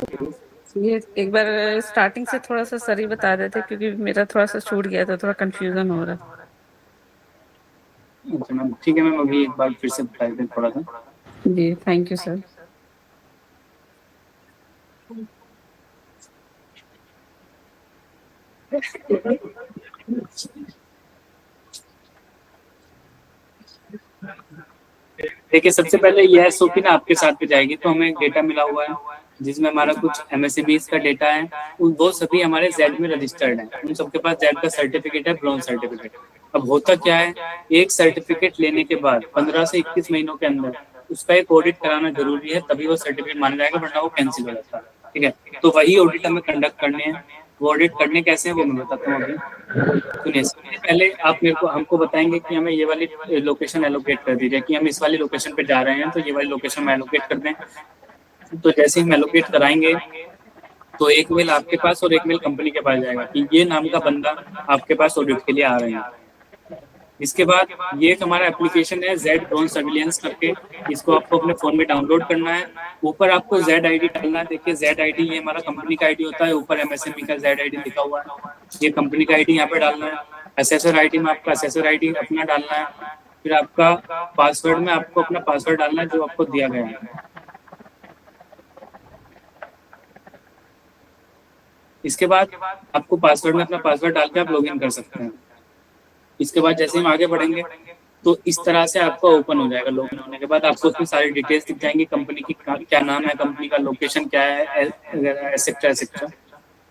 ये एक बार स्टार्टिंग से थोड़ा सा सर ही बता देते, क्योंकि मेरा थोड़ा सा छूट गया था, थोड़ा कंफ्यूजन हो रहा है। अच्छा मैम, ठीक है मैम, अभी एक बार फिर से बता दें थोड़ा सा। जी थैंक यू सर। देखिए सबसे पहले यह SOP ना आपके साथ पे जाएगी, तो हमें डेटा मिला हुआ है जिसमें हमारा कुछ MSMEs का डेटा है। वो सभी हमारे Z में रजिस्टर्ड है, उन सबके पास Z का सर्टिफिकेट है, ब्रॉन्ज सर्टिफिकेट। अब होता क्या है, एक सर्टिफिकेट लेने के बाद 15 से 21 महीनों के अंदर उसका एक ऑडिट कराना जरूरी है, तभी वो सर्टिफिकेट माना जाएगा, वरना वो कैंसिल हो जाता है, ठीक है। तो वही ऑडिट हमें कंडक्ट करने हैं। वो ऑडिट करने कैसे हैं वो मैं बताता हूँ अभी। सुनिए, पहले आप हमको बताएंगे कि हमें ये वाली लोकेशन एलोकेट कर दीजिए, कि हम इस वाली लोकेशन पे जा रहे हैं, तो ये वाली लोकेशन में एलोकेट कर दें। तो जैसे ही हम एलोकेट कराएंगे तो एक मेल आपके पास और एक मेल कंपनी के पास जाएगा कि ये नाम का बंदा आपके पास ऑडिट के लिए आ रहे हैं। इसके बाद ये एक हमारा एप्लीकेशन है Z ड्रोन सर्विलियंस करके, इसको आपको अपने फोन में डाउनलोड करना है। ऊपर आपको Z ID डालना है। देखिए Z ID ये हमारा कंपनी का ID होता है, ऊपर MSME का Z ID लिखा हुआ है, ये कंपनी का ID यहाँ पे डालना है। असेसर ID में आपका असेसर ID अपना डालना है। फिर आपका पासवर्ड में आपको अपना पासवर्ड डालना है जो आपको दिया गया है। इसके बाद आपको पासवर्ड में अपना पासवर्ड डाल के आप लॉगिन कर सकते हैं। इसके बाद जैसे हम आगे बढ़ेंगे तो इस तरह से आपका ओपन हो जाएगा। लॉगिन होने के बाद आपको उसमें सारी डिटेल्स दिख जाएंगी, कंपनी की क्या नाम है, कंपनी का लोकेशन क्या है, एसेट्रा एसेट्रा।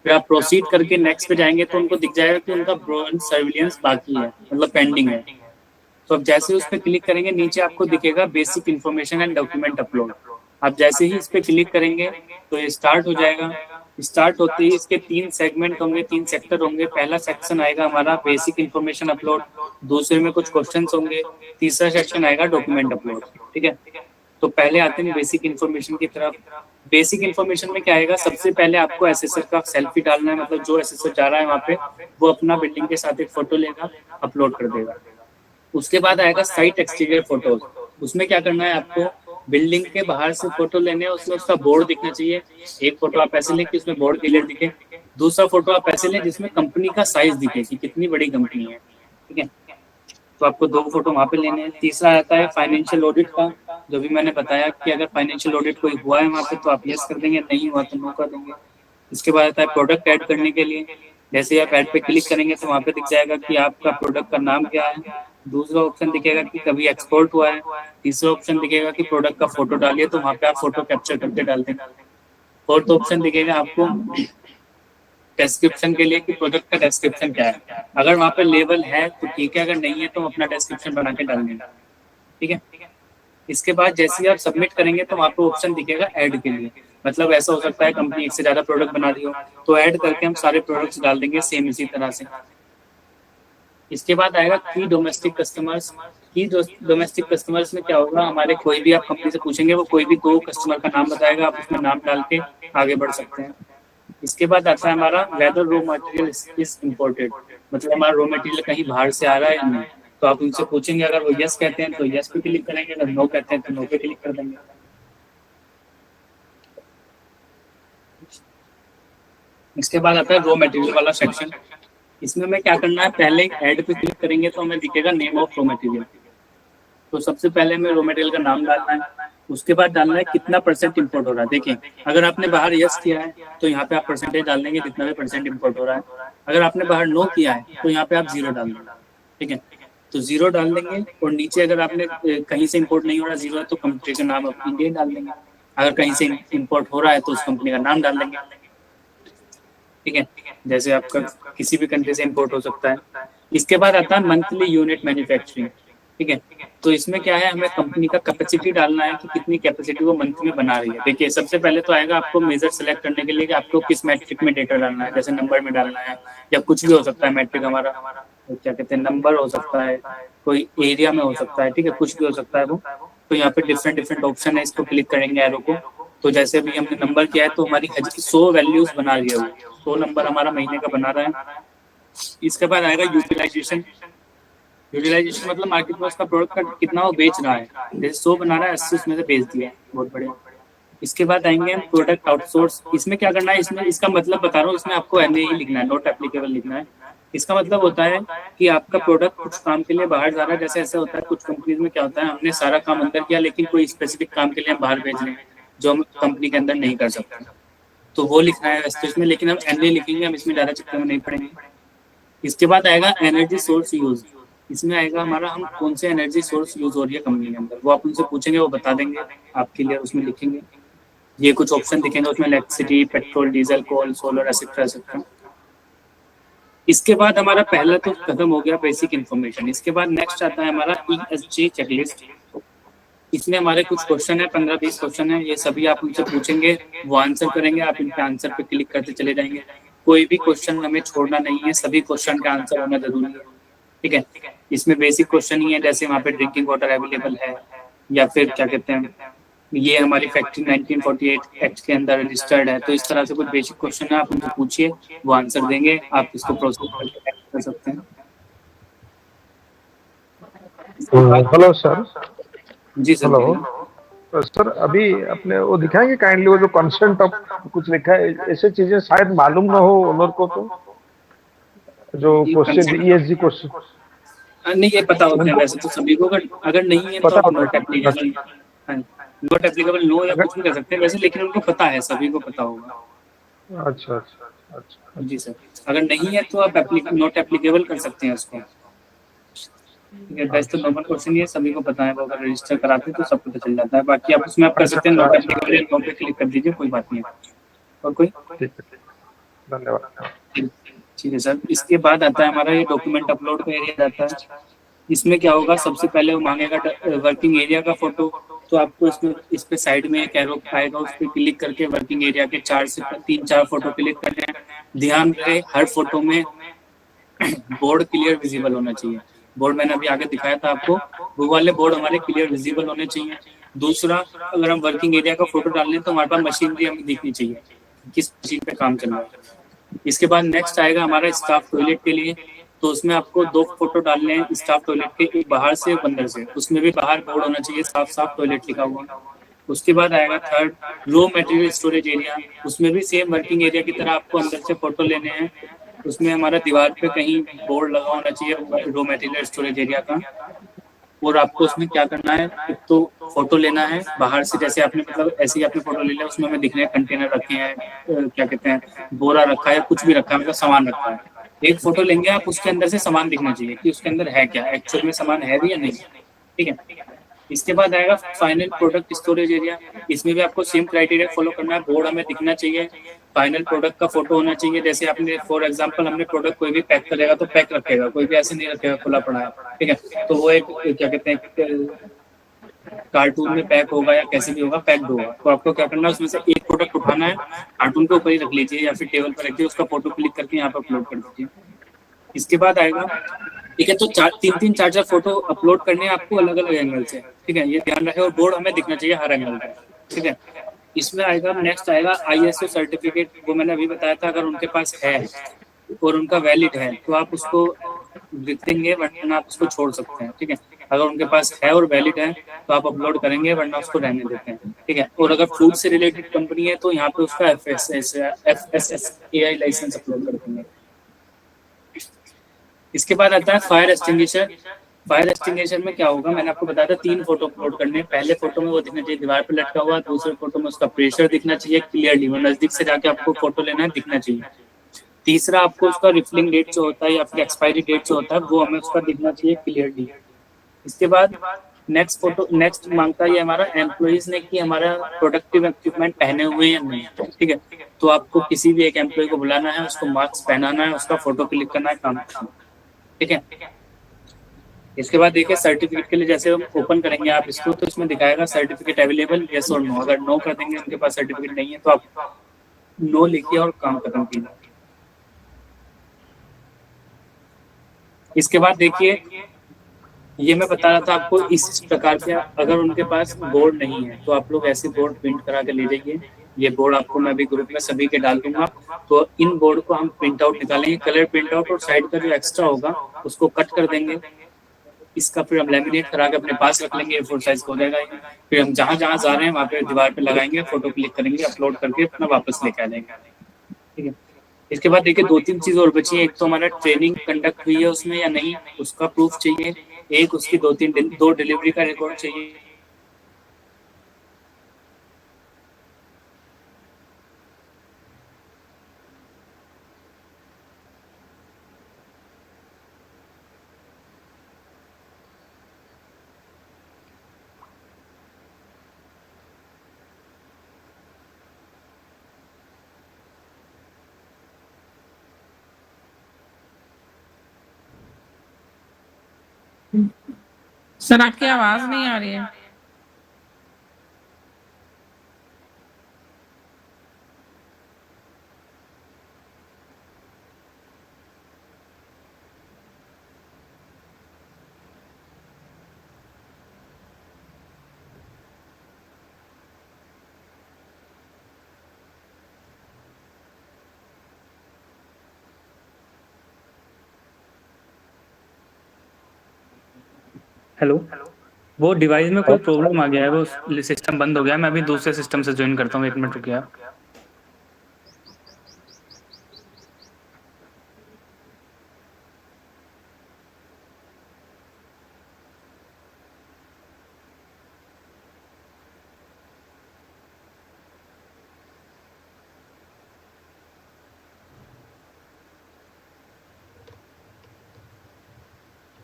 फिर आप प्रोसीड करके नेक्स्ट पे जाएंगे तो उनको दिख जाएगा कि उनका ब्रॉड सर्विलेंस बाकी है, मतलब पेंडिंग है। तो अब जैसे उस पर क्लिक करेंगे नीचे आपको दिखेगा basic information and document upload. आप जैसे ही इस पे क्लिक करेंगे तो ये स्टार्ट हो जाएगा। स्टार्ट होते ही इसके 3 सेगमेंट होंगे, 3 सेक्टर होंगे। पहला सेक्शन आएगा हमारा बेसिक इन्फॉर्मेशन अपलोड, दूसरे में कुछ क्वेश्चंस होंगे, तीसरा सेक्शन आएगा डॉक्यूमेंट अपलोड। ठीक है, तो पहले आते हैं बेसिक इन्फॉर्मेशन की तरफ। बेसिक इन्फॉर्मेशन में क्या आएगा, सबसे पहले आपको एसेसर का सेल्फी डालना है, मतलब जो एसेसर जा रहा है वहाँ पे वो अपना बिल्डिंग के साथ एक फोटो लेगा, अपलोड कर देगा। उसके बाद आएगा साइट एक्सटीरियर फोटोज। उसमें क्या करना है, आपको बिल्डिंग के बाहर से फोटो लेने हैं, उसमें उसका बोर्ड दिखना चाहिए। एक फोटो आप ऐसे लें कि उसमें बोर्ड क्लियर दिखे, दूसरा फोटो आप ऐसे लें जिसमें कंपनी का साइज दिखे कि कितनी बड़ी कंपनी है। ठीक है, तो आपको 2 फोटो वहाँ पे लेने हैं। तीसरा आता है फाइनेंशियल ऑडिट का, जो भी मैंने बताया कि अगर फाइनेंशियल ऑडिट कोई हुआ है वहाँ पे तो आप यस कर देंगे, नहीं हुआ तो नो कर देंगे। इसके बाद आता है प्रोडक्ट ऐड करने के लिए। जैसे आप ऐड पे क्लिक करेंगे तो वहाँ पे दिख जाएगा कि आपका प्रोडक्ट का नाम क्या है। दूसरा ऑप्शन दिखेगा कि कभी एक्सपोर्ट हुआ है। तीसरा ऑप्शन दिखेगा कि प्रोडक्ट का फोटो डालिए, तो वहाँ पे आप फोटो कैप्चर करके डाल देंगे। फोर्थ ऑप्शन दिखेगा आपको डिस्क्रिप्शन के लिए कि प्रोडक्ट का डिस्क्रिप्शन क्या है। अगर वहाँ पे लेवल है तो ठीक है, अगर नहीं है तो अपना डिस्क्रिप्शन बना के डाल देंगे। ठीक है, इसके बाद जैसे ही आप सबमिट करेंगे तो वहाँ पे ऑप्शन दिखेगा ऐड के लिए। मतलब ऐसा हो सकता है कंपनी एक से ज्यादा प्रोडक्ट बना रही हो, तो ऐड करके हम सारे प्रोडक्ट्स डाल देंगे सेम इसी तरह से। इसके बाद आएगा की डोमेस्टिक कस्टमर्स। की डोमेस्टिक कस्टमर्स में क्या होगा, हमारे कोई भी आप कंपनी से पूछेंगे वो कोई भी 2 कस्टमर का नाम बताएगा, आप उसमें नाम डाल के आगे बढ़ सकते हैं। इसके बाद आता है हमारा whether raw material is imported, मतलब हमारा रॉ मटेरियल कहीं बाहर से आ रहा है या नहीं। तो आप उनसे पूछेंगे, अगर वो यस कहते हैं तो यस पे क्लिक करेंगे, अगर नो कहते हैं तो नो पे क्लिक कर देंगे। इसके बाद आता है रॉ मटेरियल वाला सेक्शन। इसमें हमें क्या करना है, पहले ऐड पे क्लिक करेंगे तो हमें दिखेगा नेम ऑफ रॉ मटेरियल। तो सबसे पहले हमें रॉ मटेरियल का नाम डालना है। उसके बाद डालना है कितना % इम्पोर्ट हो रहा है। देखिए, अगर आपने बाहर यस किया है तो यहाँ पे आप परसेंटेज डाल देंगे जितना भी % इम्पोर्ट हो रहा है। अगर आपने बाहर नो किया है तो यहाँ पे आप 0 डाल देंगे। ठीक है, तो 0 डाल देंगे। और नीचे अगर आपने कहीं से इम्पोर्ट नहीं हो रहा, 0 है, तो कंपनी का नाम अपनी इंडिया डाल देंगे। अगर कहीं से इम्पोर्ट हो रहा है तो उस कंपनी का नाम डाल देंगे। ठीक है, जैसे आपका किसी भी कंट्री से इम्पोर्ट हो सकता है। इसके बाद आता है मंथली यूनिट मैन्युफैक्चरिंग। ठीक है, तो इसमें क्या है, हमें कंपनी का कैपेसिटी डालना है कि कितनी कैपेसिटी वो मंथ में बना रही है। देखिए, सबसे पहले तो आएगा आपको मेजर सेलेक्ट करने के लिए कि आपको किस मैट्रिक में डेटा डालना है, जैसे नंबर में डालना है या कुछ भी हो सकता है। मैट्रिक हमारा क्या कहते हैं, नंबर हो सकता है, कोई एरिया में हो सकता है। ठीक है, कुछ भी हो सकता है वो। तो यहाँ पे डिफरेंट ऑप्शन है, इसको क्लिक करेंगे एरो को। तो जैसे अभी हमने नंबर किया है तो हमारी 100 वैल्यूज बना रही है वो, 100 नंबर हमारा महीने का बना रहा है। इसके बाद आएगा यूटिलाइजेशन। यूटिलाइजेशन मतलब मार्केट में उसका प्रोडक्ट का कितना वो बेच रहा है। जैसे 100 बना रहा है, 80 उसमें से बेच दिया, बहुत बढ़िया। इसके बाद आएंगे हम प्रोडक्ट आउटसोर्स। इसमें क्या करना है, इसमें इसका मतलब बता रहा हूँ, इसमें आपको NA ही लिखना है, नॉट एप्लीकेबल लिखना है। इसका मतलब होता है कि आपका प्रोडक्ट कुछ काम के लिए बाहर जा रहा है। जैसे ऐसा होता है कुछ कंपनीज में क्या होता है, हमने सारा काम अंदर किया लेकिन कोई स्पेसिफिक काम के लिए हम बाहर भेज रहे हैं जो हम कंपनी के अंदर नहीं कर सकते, तो वो लिखना है वैसे इसमें। लेकिन हम NA लिखेंगे, हम इसमें ज़्यादा चक्कर में नहीं पड़ेंगे। इसके बाद आएगा एनर्जी सोर्स यूज। इसमें आएगा हमारा हम कौन से एनर्जी सोर्स यूज हो रही है कंपनी के अंदर, वो आप उनसे पूछेंगे, वो बता देंगे आपके लिए, उसमें लिखेंगे। ये कुछ ऑप्शन दिखेंगे उसमें, इलेक्ट्रिसिटी, पेट्रोल, डीजल, कोल, सोलर, एसेट्रा एसेट्रा। इसके बाद हमारा पहला तो खत्म हो गया बेसिक इन्फॉर्मेशन। इसके बाद नेक्स्ट आता है हमारा ESG चेकलिस्ट। इसमें हमारे कुछ क्वेश्चन है, 15-20 क्वेश्चन है। ये सभी आप उनसे पूछेंगे, वो आंसर करेंगे, आप इनके आंसर पे क्लिक करते चले जाएंगे। कोई भी क्वेश्चन हमें छोड़ना नहीं है, सभी क्वेश्चन का आंसर होना जरूरी है। ठीक है, इसमें बेसिक क्वेश्चन ही है, जैसे वहाँ पे ड्रिंकिंग वाटर अवेलेबल है, या फिर क्या कहते हैं, ये हमारी फैक्ट्री 1948 एक्ट के अंदर रजिस्टर्ड है। तो इस तरह से कुछ बेसिक क्वेश्चन है, आप उनको पूछिए, वो आंसर देंगे, आप इसको प्रोसेस कर सकते हैं। Hello sir. जी सर। हेलो सर, अभी अपने वो दिखाएंगे काइंडली, वो जो कंसेंट ऑफ कुछ लिखा है, ऐसे चीजें शायद मालूम ना हो ओनर को, तो जो क्वेश्चन ESG क्वेश्चन नहीं, ये पता होता है वैसे तो सभी को, अगर नहीं है तो not applicable, not applicable no या कुछ भी कर सकते हैं वैसे, लेकिन उनको पता है, सभी को पता होगा। अच्छा, अच्छा जी सर, अगर नहीं है तो आप नॉट एप्लीकेबल कर सकते हैं उसको। ठीक है, वैसे तो नॉर्मल क्वेश्चन ये सभी को पता है, वो अगर रजिस्टर कराते हैं तो सब पता चल जाता है। बाकी आप उसमें आप कर सकते हैं नॉट अच्छा एप्लीकेबल, नो पे क्लिक कर दीजिए, कोई बात नहीं। और कोई? ठीक है, धन्यवाद। ठीक है सर, इसके बाद आता है हमारा ये डॉक्यूमेंट अपलोड का एरिया आता है। इसमें क्या होगा, सबसे पहले वो मांगेगा वर्किंग एरिया का फोटो। तो आपको इसमें इस पे साइड में एक एरो आएगा, उस पर क्लिक करके वर्किंग एरिया के 3-4 फोटो क्लिक करने हैं। ध्यान रहे हर फोटो में बोर्ड क्लियर विजिबल होना चाहिए। बोर्ड मैंने अभी आगे दिखाया था आपको, वो वाले बोर्ड हमारे क्लियर विजिबल होने चाहिए। दूसरा, अगर हम वर्किंग एरिया का फोटो डाल रहे हैं तो हमारे पास मशीनरी हमें दिखनी चाहिए, किस मशीन पे काम चल रहा है। इसके बाद नेक्स्ट आएगा हमारा स्टाफ टॉयलेट के लिए। तो उसमें आपको 2 फोटो डालने हैं स्टाफ टॉयलेट के, एक बाहर से एक अंदर से। उसमें भी बाहर बोर्ड होना चाहिए, साफ साफ टॉयलेट लिखा हुआ। उसके बाद आएगा third, raw material storage area. उसमें भी सेम वर्किंग एरिया की तरह आपको अंदर से फोटो लेने हैं। उसमें हमारा दीवार पे कहीं बोर्ड लगा होना चाहिए रो मटेरियल स्टोरेज एरिया का। और आपको उसमें क्या करना है, एक तो फोटो लेना है बाहर से, जैसे आपने मतलब ऐसे ही आपने फोटो ले लिया, उसमें हमें दिख रहे हैं कंटेनर रखे हैं, क्या कहते हैं, बोरा रखा है, कुछ भी रखा है, मतलब सामान रखा है। एक फोटो लेंगे आप, उसके अंदर से सामान दिखना चाहिए कि उसके अंदर है क्या, एक्चुअल में सामान है भी या नहीं। ठीक है। इसके बाद आएगा फाइनल प्रोडक्ट स्टोरेज एरिया। इसमें भी आपको सेम क्राइटेरिया फॉलो करना है। बोर्ड हमें दिखना चाहिए, फाइनल प्रोडक्ट का फोटो होना चाहिए। जैसे आपने फॉर एग्जांपल हमने प्रोडक्ट कोई भी पैक करेगा तो पैक रखेगा, कोई भी ऐसे नहीं रखेगा खुला पड़ा है। ठीक है, तो वो एक क्या कहते हैं कार्टून में पैक होगा या कैसे भी होगा, पैक्ड होगा। तो आपको क्या करना है, उसमें से एक प्रोडक्ट उठाना है, कार्टून के ऊपर ही रख लीजिए या फिर टेबल पर रखिए, उसका फोटो क्लिक करके यहाँ पर अपलोड कर दीजिए। इसके बाद आएगा, ठीक है, तो 4 फोटो अपलोड करने हैं आपको अलग अलग एंगल से। ठीक है, ये ध्यान रखें। और बोर्ड हमें दिखना चाहिए हर एंगल पे। ठीक है। इसमें आएगा नेक्स्ट आएगा ISO सर्टिफिकेट। वो मैंने अभी बताया था, अगर उनके पास है और उनका वैलिड है तो आप उसको लिख देंगे, वरना आप उसको छोड़ सकते हैं। ठीक है, अगर उनके पास है और वैलिड है तो आप अपलोड करेंगे, वरना उसको रहने देते हैं। ठीक है। और अगर फूड से रिलेटेड कंपनी है तो यहाँ पे उसका FSSAI लाइसेंस अपलोड कर देंगे। इसके बाद आता है फायर एक्सटिंग्विशर। फायर एक्सटिंग्विशर में क्या होगा, मैंने आपको बताया था 3 फोटो अपलोड करने हैं। पहले फोटो में वो दिखना चाहिए दीवार पर लटका हुआ, दूसरे फोटो में उसका प्रेशर दिखना चाहिए क्लियरली, वो नजदीक से जाके आपको फोटो लेना है, दिखना चाहिए। तीसरा, आपको उसका रिफिलिंग डेट जो होता है या फिर एक्सपायरी डेट जो होता है वो हमें उसका दिखना चाहिए क्लियरली। इसके बाद नेक्स्ट मांगता है हमारा एम्प्लॉइज ने कि हमारा प्रोडक्टिव इक्विपमेंट पहने हुए या नहीं। ठीक है, तो आपको किसी भी एक एम्प्लॉय को बुलाना है, उसको मास्क पहनाना है, उसका फोटो क्लिक करना है, काम करना है। ठीक है। इसके बाद देखिए सर्टिफिकेट के लिए, जैसे हम ओपन करेंगे आप इसको तो इसमें दिखाएगा सर्टिफिकेट अवेलेबल यस और नो। अगर नो कर देंगे उनके पास सर्टिफिकेट नहीं है तो आप नो लिखिए और काम खत्म कीजिए। इसके बाद देखिए, ये मैं बता रहा था आपको, इस प्रकार के अगर उनके पास बोर्ड नहीं है तो आप लोग ऐसे बोर्ड प्रिंट करा के ले जाइए। ये बोर्ड आपको मैं अभी ग्रुप में सभी के डाल दूंगा। तो इन बोर्ड को हम प्रिंट आउट निकालेंगे, कलर प्रिंट आउट, और साइड का जो एक्स्ट्रा होगा उसको कट कर देंगे। इसका फिर हम लेमिनेट करा के अपने पास रख लेंगे, A4 साइज हो जाएगा। फिर हम जहाँ जहाँ जा रहे हैं वहाँ पे दीवार पे लगाएंगे, फोटो क्लिक करेंगे, अपलोड करके अपना वापस लेके आ जाएंगे। ठीक है। इसके बाद देखिए 2-3 चीज और बची है। एक तो हमारा ट्रेनिंग कंडक्ट हुई है उसमें या नहीं, उसका प्रूफ चाहिए। एक उसकी 2 डिलीवरी का रिकॉर्ड चाहिए। सर आपकी आवाज नहीं आ रही है। हेलो, वो डिवाइस में कोई प्रॉब्लम आ गया है, वो सिस्टम बंद हो गया है। मैं अभी दूसरे सिस्टम से ज्वाइन करता हूँ, 1 मिनट रुकिए आप।